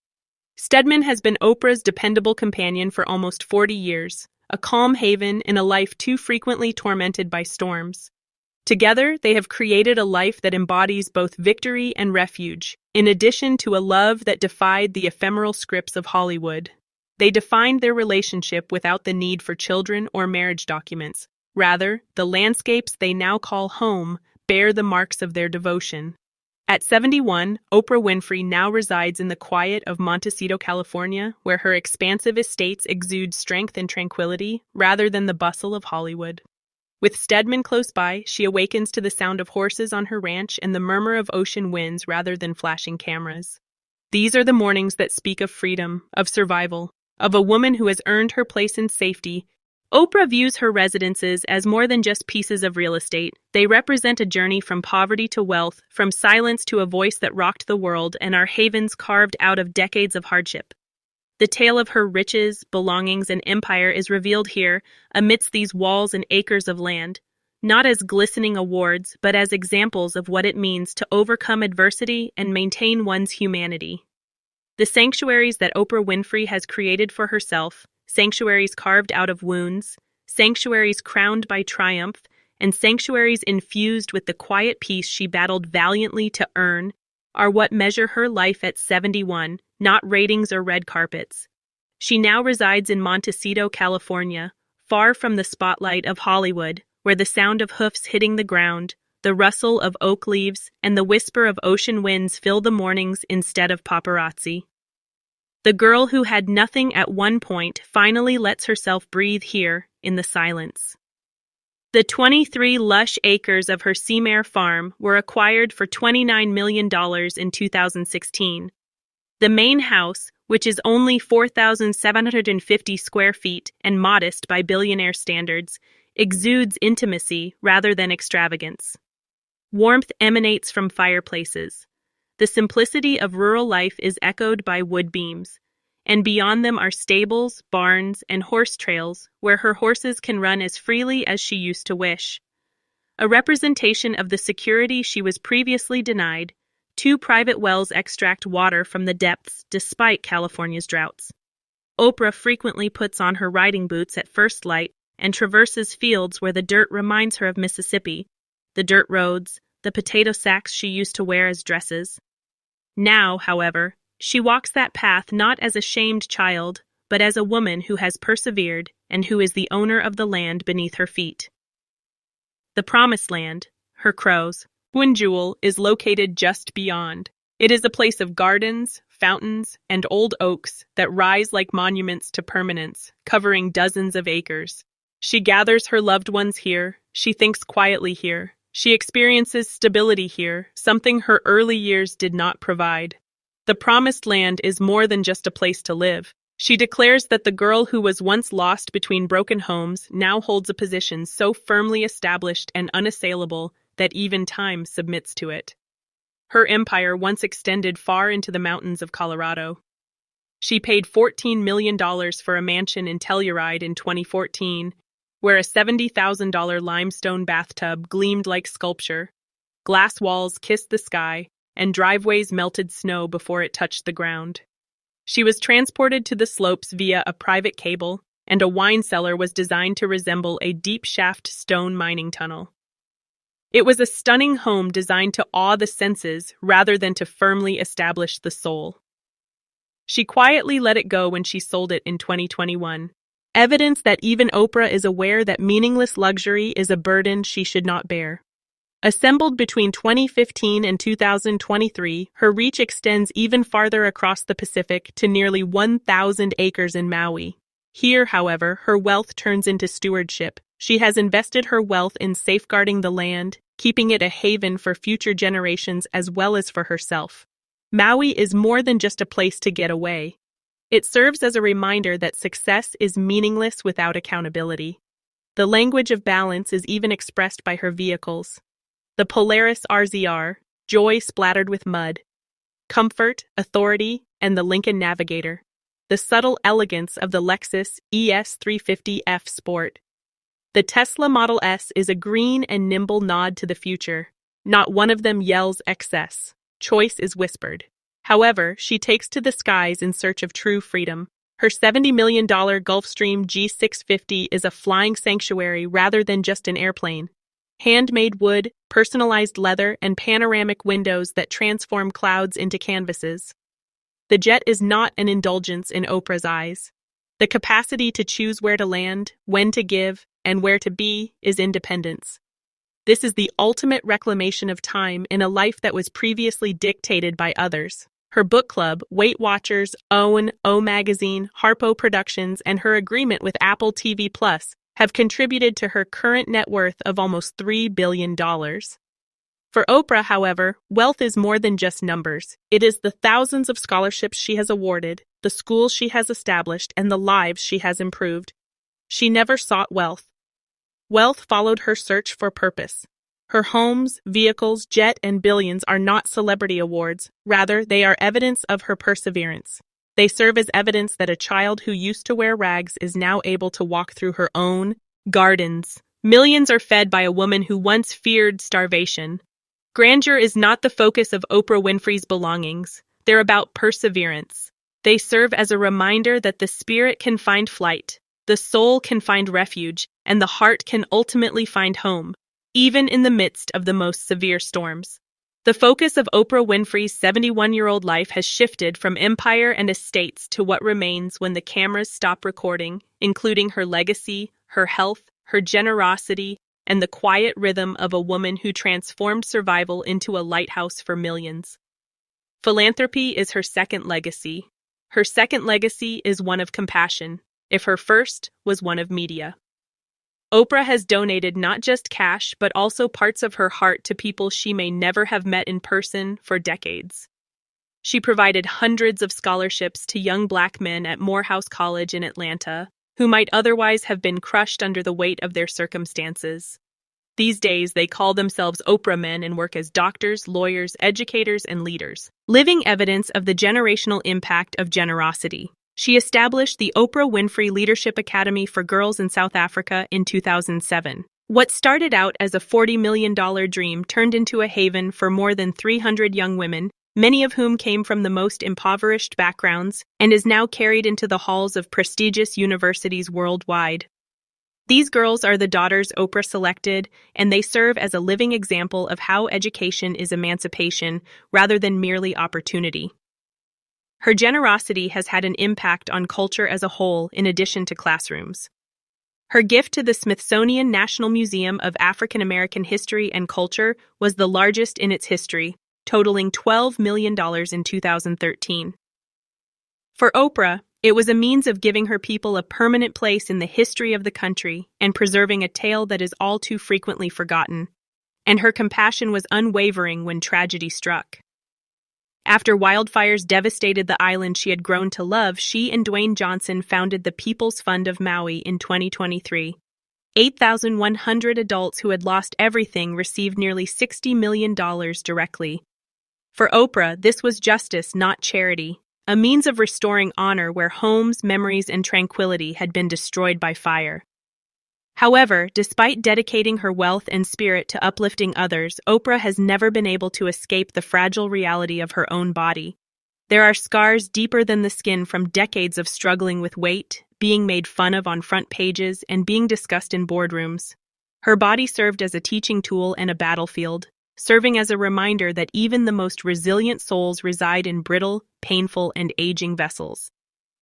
Stedman has been Oprah's dependable companion for almost 40 years, a calm haven in a life too frequently tormented by storms. Together, they have created a life that embodies both victory and refuge, in addition to a love that defied the ephemeral scripts of Hollywood. They defined their relationship without the need for children or marriage documents. Rather, the landscapes they now call home bear the marks of their devotion. At 71, Oprah Winfrey now resides in the quiet of Montecito, California, where her expansive estates exude strength and tranquility rather than the bustle of Hollywood. With Stedman close by, she awakens to the sound of horses on her ranch and the murmur of ocean winds rather than flashing cameras. These are the mornings that speak of freedom, of survival, of a woman who has earned her place in safety. Oprah views her residences as more than just pieces of real estate. They represent a journey from poverty to wealth, from silence to a voice that rocked the world, and are havens carved out of decades of hardship. The tale of her riches, belongings, and empire is revealed here, amidst these walls and acres of land, not as glistening awards, but as examples of what it means to overcome adversity and maintain one's humanity. The sanctuaries that Oprah Winfrey has created for herself, sanctuaries carved out of wounds, sanctuaries crowned by triumph, and sanctuaries infused with the quiet peace she battled valiantly to earn, are what measure her life at 71, not ratings or red carpets. She now resides in Montecito, California, far from the spotlight of Hollywood, where the sound of hoofs hitting the ground, the rustle of oak leaves, and the whisper of ocean winds fill the mornings instead of paparazzi. The girl who had nothing at one point finally lets herself breathe here in the silence. The 23 lush acres of her Seamare farm were acquired for $29 million in 2016, The main house, which is only 4,750 square feet and modest by billionaire standards, exudes intimacy rather than extravagance. Warmth emanates from fireplaces. The simplicity of rural life is echoed by wood beams, and beyond them are stables, barns, and horse trails where her horses can run as freely as she used to wish. A representation of the security she was previously denied, 2 private wells extract water from the depths despite California's droughts. Oprah frequently puts on her riding boots at first light and traverses fields where the dirt reminds her of Mississippi, the dirt roads, the potato sacks she used to wear as dresses. Now, however, she walks that path not as a shamed child, but as a woman who has persevered and who is the owner of the land beneath her feet. The Promised Land, her crows, Jewel, is located just beyond. It is a place of gardens, fountains, and old oaks that rise like monuments to permanence, covering dozens of acres. She gathers her loved ones here, she thinks quietly here, she experiences stability here, something her early years did not provide. The Promised Land is more than just a place to live. She declares that the girl who was once lost between broken homes now holds a position so firmly established and unassailable that even time submits to it. Her empire once extended far into the mountains of Colorado. She paid $14 million for a mansion in Telluride in 2014, where a $70,000 limestone bathtub gleamed like sculpture, glass walls kissed the sky, and driveways melted snow before it touched the ground. She was transported to the slopes via a private cable, and a wine cellar was designed to resemble a deep-shaft stone mining tunnel. It was a stunning home designed to awe the senses rather than to firmly establish the soul. She quietly let it go when she sold it in 2021. Evidence that even Oprah is aware that meaningless luxury is a burden she should not bear. Assembled between 2015 and 2023, her reach extends even farther across the Pacific to nearly 1,000 acres in Maui. Here, however, her wealth turns into stewardship. She has invested her wealth in safeguarding the land, keeping it a haven for future generations as well as for herself. Maui is more than just a place to get away. It serves as a reminder that success is meaningless without accountability. The language of balance is even expressed by her vehicles. The Polaris RZR, joy splattered with mud. Comfort, authority, and the Lincoln Navigator. The subtle elegance of the Lexus ES350F Sport. The Tesla Model S is a green and nimble nod to the future. Not one of them yells excess. Choice is whispered. However, she takes to the skies in search of true freedom. Her $70 million Gulfstream G650 is a flying sanctuary rather than just an airplane. Handmade wood, personalized leather, and panoramic windows that transform clouds into canvases. The jet is not an indulgence in Oprah's eyes. The capacity to choose where to land, when to give, and where to be is independence. This is the ultimate reclamation of time in a life that was previously dictated by others. Her book club, Weight Watchers, OWN, O Magazine, Harpo Productions, and her agreement with Apple TV Plus have contributed to her current net worth of almost $3 billion. For Oprah, however, wealth is more than just numbers. It is the thousands of scholarships she has awarded, the schools she has established, and the lives she has improved. She never sought wealth. Wealth followed her search for purpose. Her homes, vehicles, jet, and billions are not celebrity awards. Rather, they are evidence of her perseverance. They serve as evidence that a child who used to wear rags is now able to walk through her own gardens. Millions are fed by a woman who once feared starvation. Grandeur is not the focus of Oprah Winfrey's belongings. They're about perseverance. They serve as a reminder that the spirit can find flight, the soul can find refuge, and the heart can ultimately find home, even in the midst of the most severe storms. The focus of Oprah Winfrey's 71-year-old life has shifted from empire and estates to what remains when the cameras stop recording, including her legacy, her health, her generosity, and the quiet rhythm of a woman who transformed survival into a lighthouse for millions. Philanthropy is her second legacy. Her second legacy is one of compassion, if her first was one of media. Oprah has donated not just cash, but also parts of her heart to people she may never have met in person for decades. She provided hundreds of scholarships to young black men at Morehouse College in Atlanta, who might otherwise have been crushed under the weight of their circumstances. These days, they call themselves Oprah men and work as doctors, lawyers, educators, and leaders, living evidence of the generational impact of generosity. She established the Oprah Winfrey Leadership Academy for Girls in South Africa in 2007. What started out as a $40 million dream turned into a haven for more than 300 young women, many of whom came from the most impoverished backgrounds, and is now carried into the halls of prestigious universities worldwide. These girls are the daughters Oprah selected, and they serve as a living example of how education is emancipation rather than merely opportunity. Her generosity has had an impact on culture as a whole in addition to classrooms. Her gift to the Smithsonian National Museum of African American History and Culture was the largest in its history, totaling $12 million in 2013. For Oprah, it was a means of giving her people a permanent place in the history of the country and preserving a tale that is all too frequently forgotten. And her compassion was unwavering when tragedy struck. After wildfires devastated the island she had grown to love, she and Dwayne Johnson founded the People's Fund of Maui in 2023. 8,100 adults who had lost everything received nearly $60 million directly. For Oprah, this was justice, not charity, a means of restoring honor where homes, memories, and tranquility had been destroyed by fire. However, despite dedicating her wealth and spirit to uplifting others, Oprah has never been able to escape the fragile reality of her own body. There are scars deeper than the skin from decades of struggling with weight, being made fun of on front pages, and being discussed in boardrooms. Her body served as a teaching tool and a battlefield, serving as a reminder that even the most resilient souls reside in brittle, painful, and aging vessels.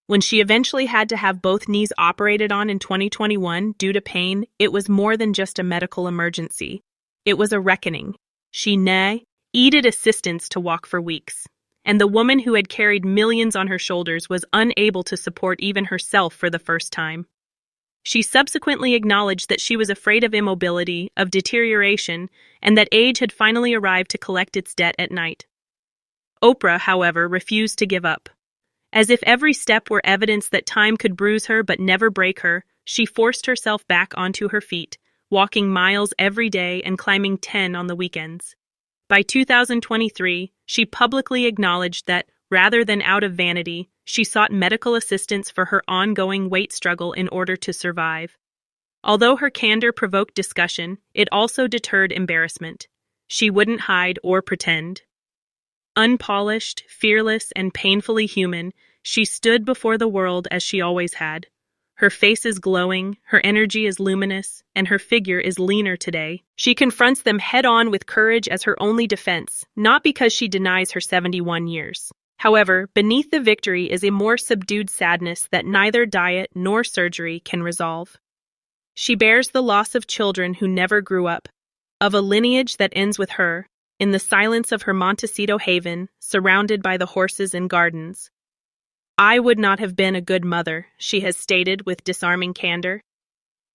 When she eventually had to have both knees operated on in 2021 due to pain, it was more than just a medical emergency. It was a reckoning. She needed assistance to walk for weeks, and the woman who had carried millions on her shoulders was unable to support even herself for the first time. She subsequently acknowledged that she was afraid of immobility, of deterioration, and that age had finally arrived to collect its debt at night. Oprah, however, refused to give up. As if every step were evidence that time could bruise her but never break her, she forced herself back onto her feet, walking miles every day and climbing 10 on the weekends. By 2023, she publicly acknowledged that, rather than out of vanity, she sought medical assistance for her ongoing weight struggle in order to survive. Although her candor provoked discussion, it also deterred embarrassment. She wouldn't hide or pretend. Unpolished, fearless, and painfully human, she stood before the world as she always had. Her face is glowing, her energy is luminous, and her figure is leaner today. She confronts them head-on with courage as her only defense, not because she denies her 71 years. However, beneath the victory is a more subdued sadness that neither diet nor surgery can resolve. She bears the loss of children who never grew up, of a lineage that ends with her, in the silence of her Montecito haven, surrounded by the horses and gardens. "I would not have been a good mother," she has stated with disarming candor.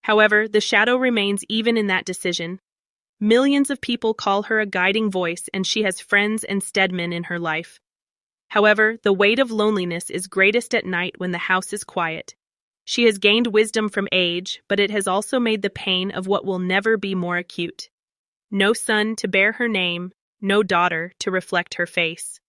However, the shadow remains even in that decision. Millions of people call her a guiding voice, and she has friends and Stedman in her life. However, the weight of loneliness is greatest at night when the house is quiet. She has gained wisdom from age, but it has also made the pain of what will never be more acute. No son to bear her name, no daughter to reflect her face.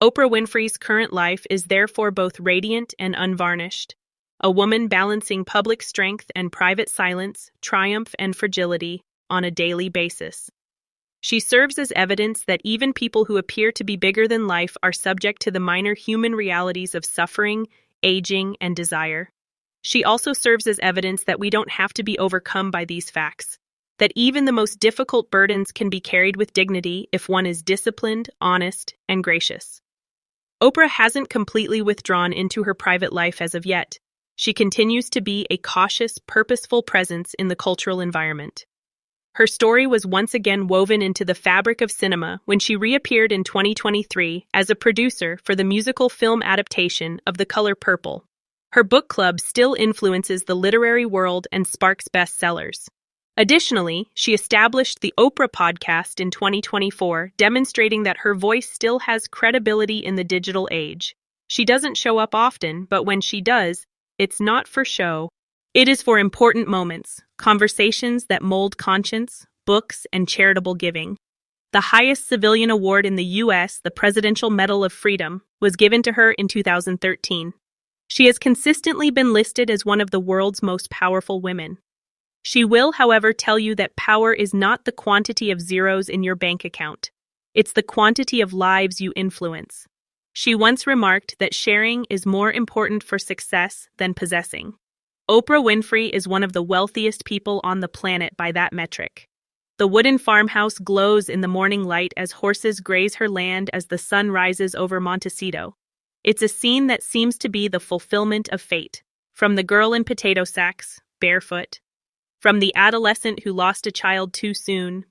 Oprah Winfrey's current life is therefore both radiant and unvarnished, a woman balancing public strength and private silence, triumph and fragility, on a daily basis. She serves as evidence that even people who appear to be bigger than life are subject to the minor human realities of suffering, aging, and desire. She also serves as evidence that we don't have to be overcome by these facts, that even the most difficult burdens can be carried with dignity if one is disciplined, honest, and gracious. Oprah hasn't completely withdrawn into her private life as of yet. She continues to be a cautious, purposeful presence in the cultural environment. Her story was once again woven into the fabric of cinema when she reappeared in 2023 as a producer for the musical film adaptation of The Color Purple. Her book club still influences the literary world and sparks bestsellers. Additionally, she established the Oprah podcast in 2024, demonstrating that her voice still has credibility in the digital age. She doesn't show up often, but when she does, it's not for show. It is for important moments, conversations that mold conscience, books, and charitable giving. The highest civilian award in the U.S., the Presidential Medal of Freedom, was given to her in 2013. She has consistently been listed as one of the world's most powerful women. She will, however, tell you that power is not the quantity of zeros in your bank account. It's the quantity of lives you influence. She once remarked that sharing is more important for success than possessing. Oprah Winfrey is one of the wealthiest people on the planet by that metric. The wooden farmhouse glows in the morning light as horses graze her land as the sun rises over Montecito. It's a scene that seems to be the fulfillment of fate, from the girl in potato sacks, barefoot, from the adolescent who lost a child too soon,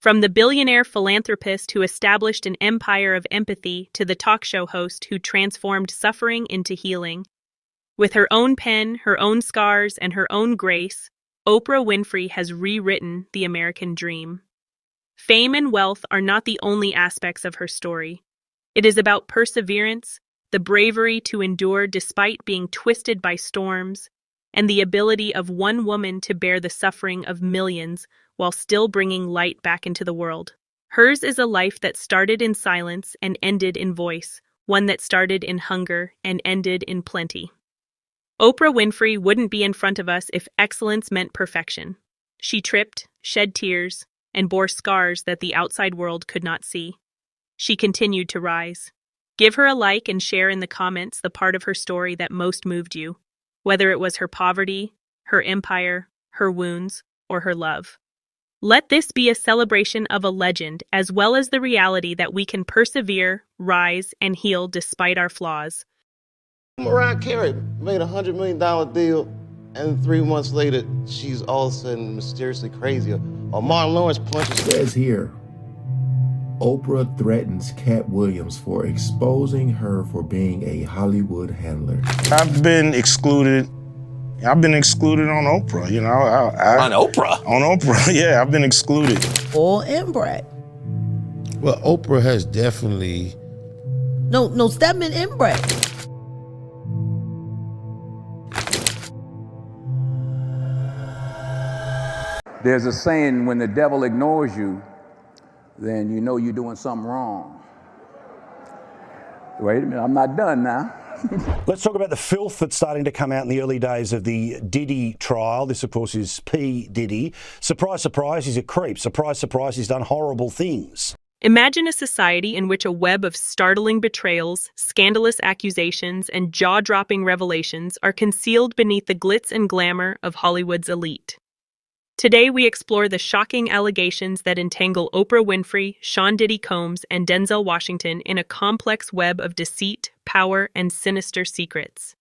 from the billionaire philanthropist who established an empire of empathy to the talk show host who transformed suffering into healing. With her own pen, her own scars, and her own grace, Oprah Winfrey has rewritten the American dream. Fame and wealth are not the only aspects of her story. It is about perseverance, the bravery to endure despite being twisted by storms, and the ability of one woman to bear the suffering of millions while still bringing light back into the world. Hers is a life that started in silence and ended in voice, one that started in hunger and ended in plenty. Oprah Winfrey wouldn't be in front of us if excellence meant perfection. She tripped, shed tears, and bore scars that the outside world could not see. She continued to rise. Give her a like and share in the comments the part of her story that most moved you, whether it was her poverty, her empire, her wounds, or her love. Let this be a celebration of a legend as well as the reality that we can persevere, rise, and heal despite our flaws. Mariah Carey made a $100 million deal, and 3 months later, she's all of a sudden mysteriously crazy. Or Martin Lawrence punches. It says here, Oprah threatens Cat Williams for exposing her for being a Hollywood handler. I've been excluded on Oprah, you know. On Oprah? On Oprah, yeah, I've been excluded. Or inbred. Well, Oprah has definitely... No, Stedman inbred. There's a saying, when the devil ignores you, then you know you're doing something wrong. Wait a minute, I'm not done now. Let's talk about the filth that's starting to come out in the early days of the Diddy trial. This, of course, is P. Diddy. Surprise, surprise, he's a creep. Surprise, surprise, he's done horrible things. Imagine a society in which a web of startling betrayals, scandalous accusations, and jaw-dropping revelations are concealed beneath the glitz and glamour of Hollywood's elite. Today, we explore the shocking allegations that entangle Oprah Winfrey, Sean Diddy Combs, and Denzel Washington in a complex web of deceit, power, and sinister secrets.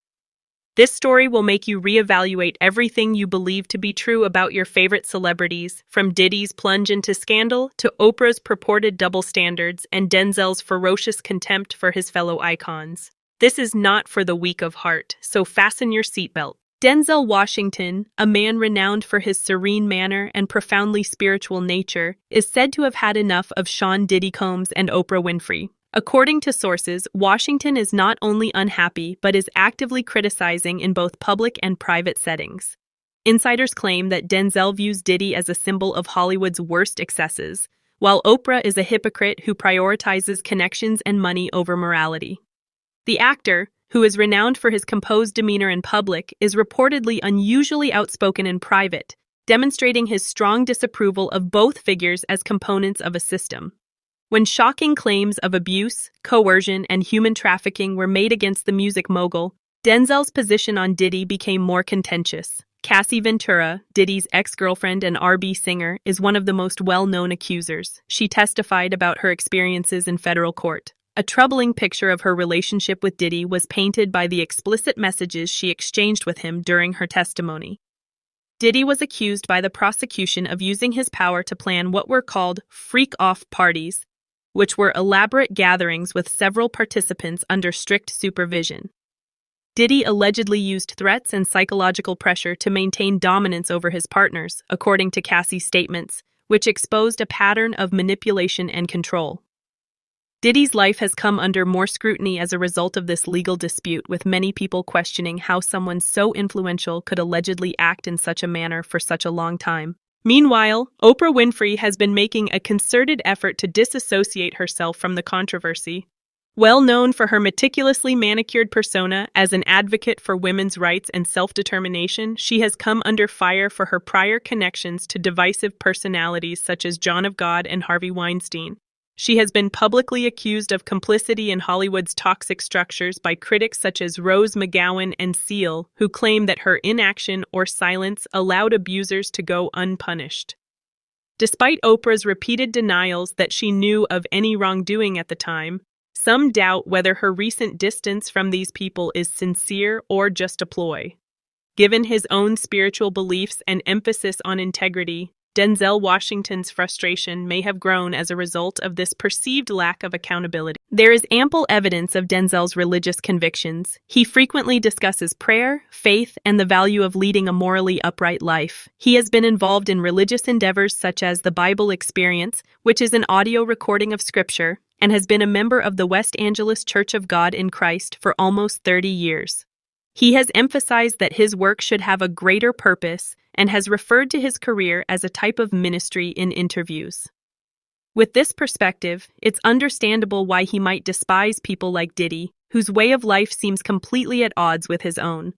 This story will make you reevaluate everything you believe to be true about your favorite celebrities, from Diddy's plunge into scandal to Oprah's purported double standards and Denzel's ferocious contempt for his fellow icons. This is not for the weak of heart, so fasten your seatbelt. Denzel Washington, a man renowned for his serene manner and profoundly spiritual nature, is said to have had enough of Sean Diddy Combs and Oprah Winfrey. According to sources, Washington is not only unhappy but is actively criticizing in both public and private settings. Insiders claim that Denzel views Diddy as a symbol of Hollywood's worst excesses, while Oprah is a hypocrite who prioritizes connections and money over morality. The actor, who is renowned for his composed demeanor in public, is reportedly unusually outspoken in private, demonstrating his strong disapproval of both figures as components of a system. When shocking claims of abuse, coercion, and human trafficking were made against the music mogul, Denzel's position on Diddy became more contentious. Cassie Ventura, Diddy's ex-girlfriend and R&B singer, is one of the most well-known accusers. She testified about her experiences in federal court. A troubling picture of her relationship with Diddy was painted by the explicit messages she exchanged with him during her testimony. Diddy was accused by the prosecution of using his power to plan what were called freak-off parties, which were elaborate gatherings with several participants under strict supervision. Diddy allegedly used threats and psychological pressure to maintain dominance over his partners, according to Cassie's statements, which exposed a pattern of manipulation and control. Diddy's life has come under more scrutiny as a result of this legal dispute, with many people questioning how someone so influential could allegedly act in such a manner for such a long time. Meanwhile, Oprah Winfrey has been making a concerted effort to disassociate herself from the controversy. Well known for her meticulously manicured persona as an advocate for women's rights and self-determination, she has come under fire for her prior connections to divisive personalities such as John of God and Harvey Weinstein. She has been publicly accused of complicity in Hollywood's toxic structures by critics such as Rose McGowan and Seal, who claim that her inaction or silence allowed abusers to go unpunished. Despite Oprah's repeated denials that she knew of any wrongdoing at the time, some doubt whether her recent distance from these people is sincere or just a ploy. Given his own spiritual beliefs and emphasis on integrity, Denzel Washington's frustration may have grown as a result of this perceived lack of accountability. There is ample evidence of Denzel's religious convictions. He frequently discusses prayer, faith, and the value of leading a morally upright life. He has been involved in religious endeavors such as the Bible Experience, which is an audio recording of Scripture, and has been a member of the West Angeles Church of God in Christ for almost 30 years. He has emphasized that his work should have a greater purpose and has referred to his career as a type of ministry in interviews. With this perspective, it's understandable why he might despise people like Diddy, whose way of life seems completely at odds with his own.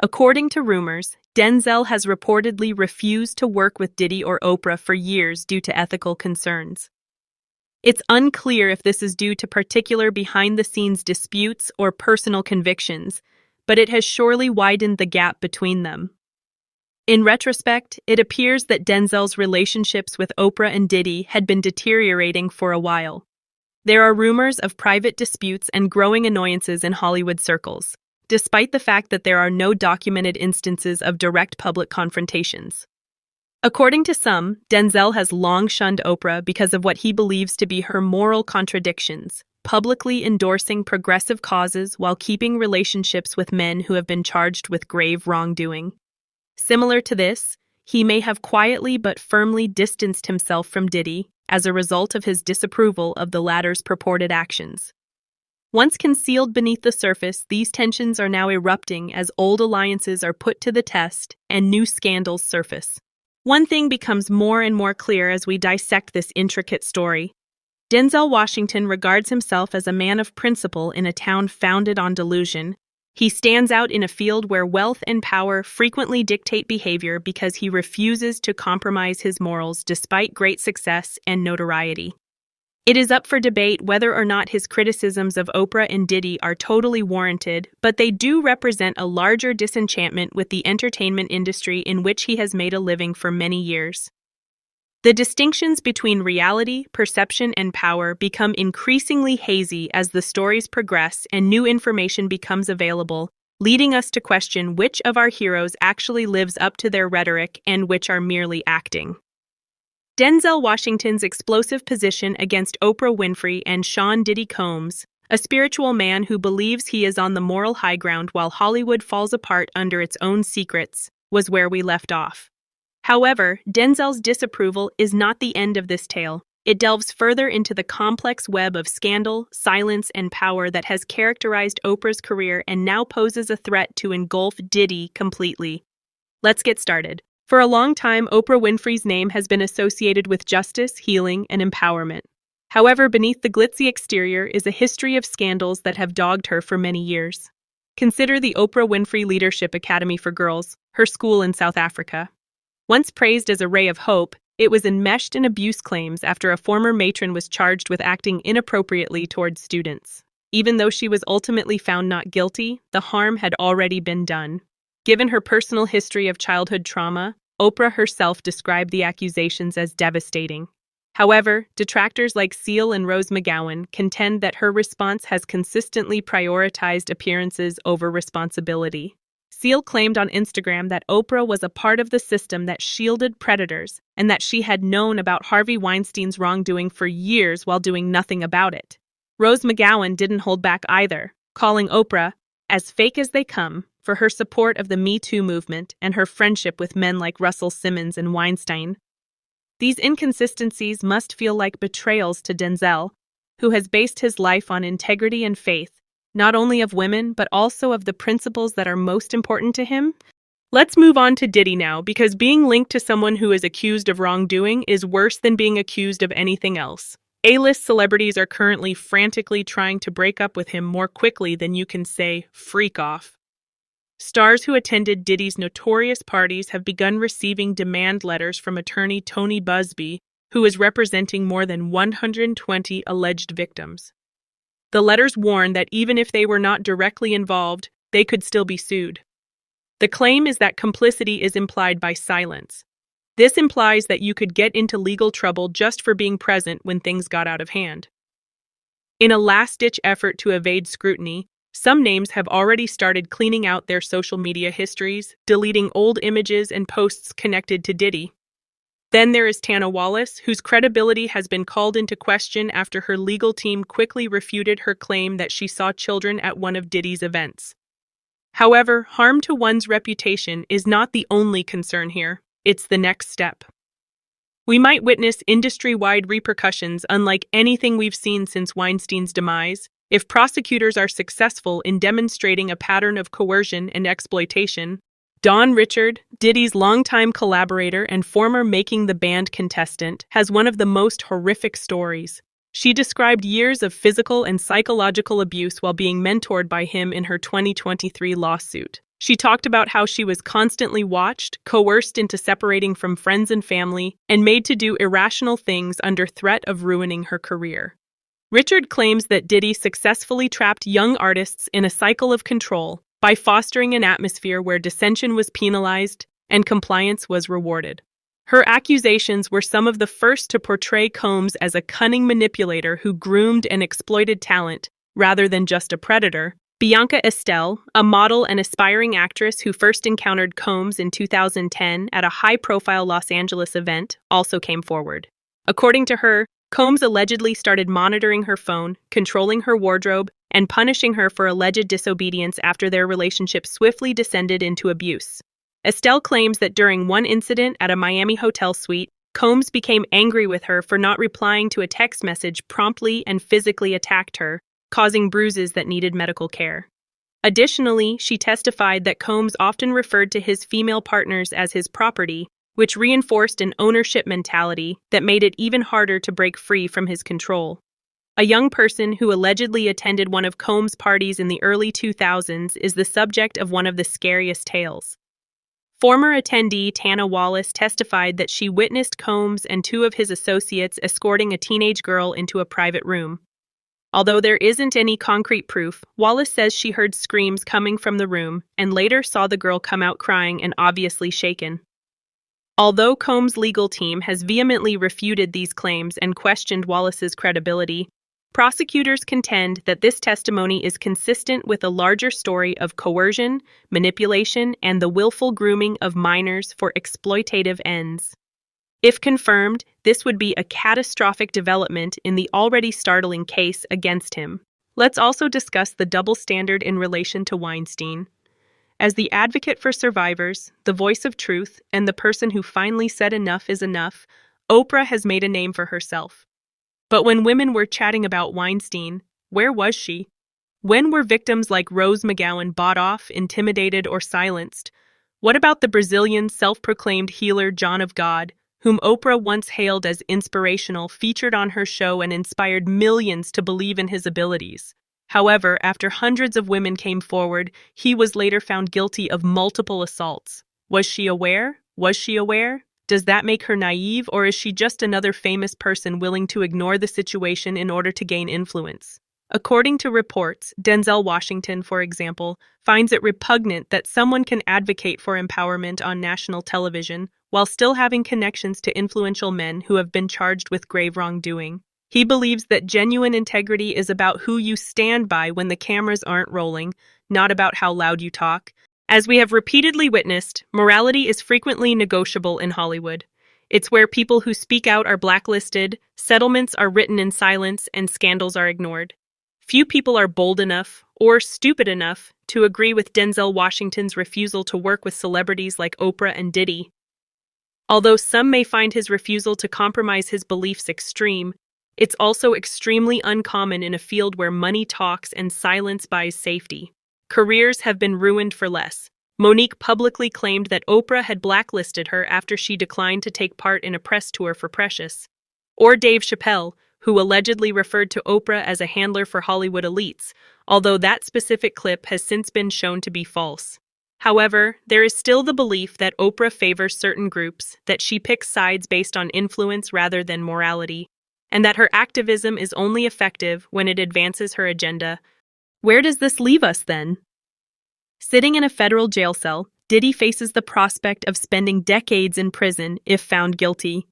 According to rumors, Denzel has reportedly refused to work with Diddy or Oprah for years due to ethical concerns. It's unclear if this is due to particular behind-the-scenes disputes or personal convictions, but it has surely widened the gap between them. In retrospect, it appears that Denzel's relationships with Oprah and Diddy had been deteriorating for a while. There are rumors of private disputes and growing annoyances in Hollywood circles, despite the fact that there are no documented instances of direct public confrontations. According to some, Denzel has long shunned Oprah because of what he believes to be her moral contradictions, publicly endorsing progressive causes while keeping relationships with men who have been charged with grave wrongdoing. Similar to this, he may have quietly but firmly distanced himself from Diddy as a result of his disapproval of the latter's purported actions. Once concealed beneath the surface, these tensions are now erupting as old alliances are put to the test and new scandals surface. One thing becomes more and more clear as we dissect this intricate story. Denzel Washington regards himself as a man of principle in a town founded on delusion. He stands out in a field where wealth and power frequently dictate behavior because he refuses to compromise his morals despite great success and notoriety. It is up for debate whether or not his criticisms of Oprah and Diddy are totally warranted, but they do represent a larger disenchantment with the entertainment industry in which he has made a living for many years. The distinctions between reality, perception, and power become increasingly hazy as the stories progress and new information becomes available, leading us to question which of our heroes actually lives up to their rhetoric and which are merely acting. Denzel Washington's explosive position against Oprah Winfrey and Sean Diddy Combs, a spiritual man who believes he is on the moral high ground while Hollywood falls apart under its own secrets, was where we left off. However, Denzel's disapproval is not the end of this tale. It delves further into the complex web of scandal, silence, and power that has characterized Oprah's career and now poses a threat to engulf Diddy completely. Let's get started. For a long time, Oprah Winfrey's name has been associated with justice, healing, and empowerment. However, beneath the glitzy exterior is a history of scandals that have dogged her for many years. Consider the Oprah Winfrey Leadership Academy for Girls, her school in South Africa. Once praised as a ray of hope, it was enmeshed in abuse claims after a former matron was charged with acting inappropriately towards students. Even though she was ultimately found not guilty, the harm had already been done. Given her personal history of childhood trauma, Oprah herself described the accusations as devastating. However, detractors like Seal and Rose McGowan contend that her response has consistently prioritized appearances over responsibility. Seal claimed on Instagram that Oprah was a part of the system that shielded predators and that she had known about Harvey Weinstein's wrongdoing for years while doing nothing about it. Rose McGowan didn't hold back either, calling Oprah as fake as they come, for her support of the Me Too movement and her friendship with men like Russell Simmons and Weinstein. These inconsistencies must feel like betrayals to Denzel, who has based his life on integrity and faith, not only of women, but also of the principles that are most important to him. Let's move on to Diddy now, because being linked to someone who is accused of wrongdoing is worse than being accused of anything else. A-list celebrities are currently frantically trying to break up with him more quickly than you can say, freak off. Stars who attended Diddy's notorious parties have begun receiving demand letters from attorney Tony Busby, who is representing more than 120 alleged victims. The letters warn that even if they were not directly involved, they could still be sued. The claim is that complicity is implied by silence. This implies that you could get into legal trouble just for being present when things got out of hand. In a last-ditch effort to evade scrutiny, some names have already started cleaning out their social media histories, deleting old images and posts connected to Diddy. Then there is Tana Wallace, whose credibility has been called into question after her legal team quickly refuted her claim that she saw children at one of Diddy's events. However, harm to one's reputation is not the only concern here. It's the next step. We might witness industry-wide repercussions unlike anything we've seen since Weinstein's demise, if prosecutors are successful in demonstrating a pattern of coercion and exploitation. Dawn Richard, Diddy's longtime collaborator and former Making the Band contestant, has one of the most horrific stories. She described years of physical and psychological abuse while being mentored by him in her 2023 lawsuit. She talked about how she was constantly watched, coerced into separating from friends and family, and made to do irrational things under threat of ruining her career. Richard claims that Diddy successfully trapped young artists in a cycle of control by fostering an atmosphere where dissension was penalized and compliance was rewarded. Her accusations were some of the first to portray Combs as a cunning manipulator who groomed and exploited talent rather than just a predator. Bianca Estelle, a model and aspiring actress who first encountered Combs in 2010 at a high-profile Los Angeles event, also came forward. According to her, Combs allegedly started monitoring her phone, controlling her wardrobe, and punishing her for alleged disobedience after their relationship swiftly descended into abuse. Estelle claims that during one incident at a Miami hotel suite, Combs became angry with her for not replying to a text message promptly and physically attacked her, causing bruises that needed medical care. Additionally, she testified that Combs often referred to his female partners as his property, which reinforced an ownership mentality that made it even harder to break free from his control. A young person who allegedly attended one of Combs' parties in the early 2000s is the subject of one of the scariest tales. Former attendee Tana Wallace testified that she witnessed Combs and two of his associates escorting a teenage girl into a private room. Although there isn't any concrete proof, Wallace says she heard screams coming from the room and later saw the girl come out crying and obviously shaken. Although Combs' legal team has vehemently refuted these claims and questioned Wallace's credibility, prosecutors contend that this testimony is consistent with a larger story of coercion, manipulation, and the willful grooming of minors for exploitative ends. If confirmed, this would be a catastrophic development in the already startling case against him. Let's also discuss the double standard in relation to Weinstein. As the advocate for survivors, the voice of truth, and the person who finally said enough is enough, Oprah has made a name for herself. But when women were chatting about Weinstein, where was she? When were victims like Rose McGowan bought off, intimidated, or silenced? What about the Brazilian self-proclaimed healer John of God, whom Oprah once hailed as inspirational, featured on her show and inspired millions to believe in his abilities? However, after hundreds of women came forward, he was later found guilty of multiple assaults. Was she aware? Was she aware? Does that make her naive, or is she just another famous person willing to ignore the situation in order to gain influence? According to reports, Denzel Washington, for example, finds it repugnant that someone can advocate for empowerment on national television while still having connections to influential men who have been charged with grave wrongdoing. He believes that genuine integrity is about who you stand by when the cameras aren't rolling, not about how loud you talk. As we have repeatedly witnessed, morality is frequently negotiable in Hollywood. It's where people who speak out are blacklisted, settlements are written in silence, and scandals are ignored. Few people are bold enough or stupid enough to agree with Denzel Washington's refusal to work with celebrities like Oprah and Diddy. Although some may find his refusal to compromise his beliefs extreme, it's also extremely uncommon in a field where money talks and silence buys safety. Careers have been ruined for less. Monique publicly claimed that Oprah had blacklisted her after she declined to take part in a press tour for Precious. Or Dave Chappelle, who allegedly referred to Oprah as a handler for Hollywood elites, although that specific clip has since been shown to be false. However, there is still the belief that Oprah favors certain groups, that she picks sides based on influence rather than morality, and that her activism is only effective when it advances her agenda. Where does this leave us then? Sitting in a federal jail cell, Diddy faces the prospect of spending decades in prison if found guilty.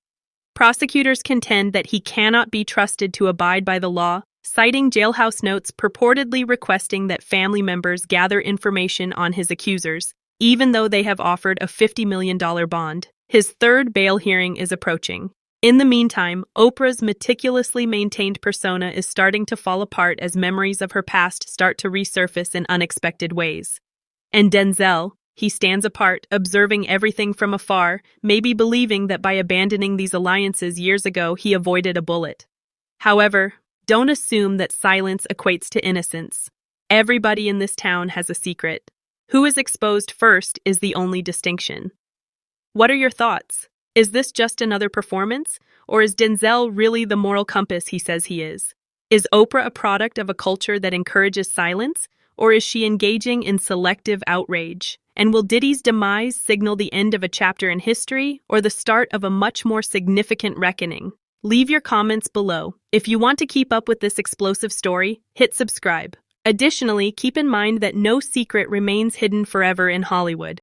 Prosecutors contend that he cannot be trusted to abide by the law, citing jailhouse notes purportedly requesting that family members gather information on his accusers, even though they have offered a $50 million bond. His third bail hearing is approaching. In the meantime, Oprah's meticulously maintained persona is starting to fall apart as memories of her past start to resurface in unexpected ways. And Denzel, he stands apart, observing everything from afar, maybe believing that by abandoning these alliances years ago he avoided a bullet. However, don't assume that silence equates to innocence. Everybody in this town has a secret. Who is exposed first is the only distinction. What are your thoughts? Is this just another performance, or is Denzel really the moral compass he says he is? Is Oprah a product of a culture that encourages silence, or is she engaging in selective outrage? And will Diddy's demise signal the end of a chapter in history, or the start of a much more significant reckoning? Leave your comments below. If you want to keep up with this explosive story, hit subscribe. Additionally, keep in mind that no secret remains hidden forever in Hollywood.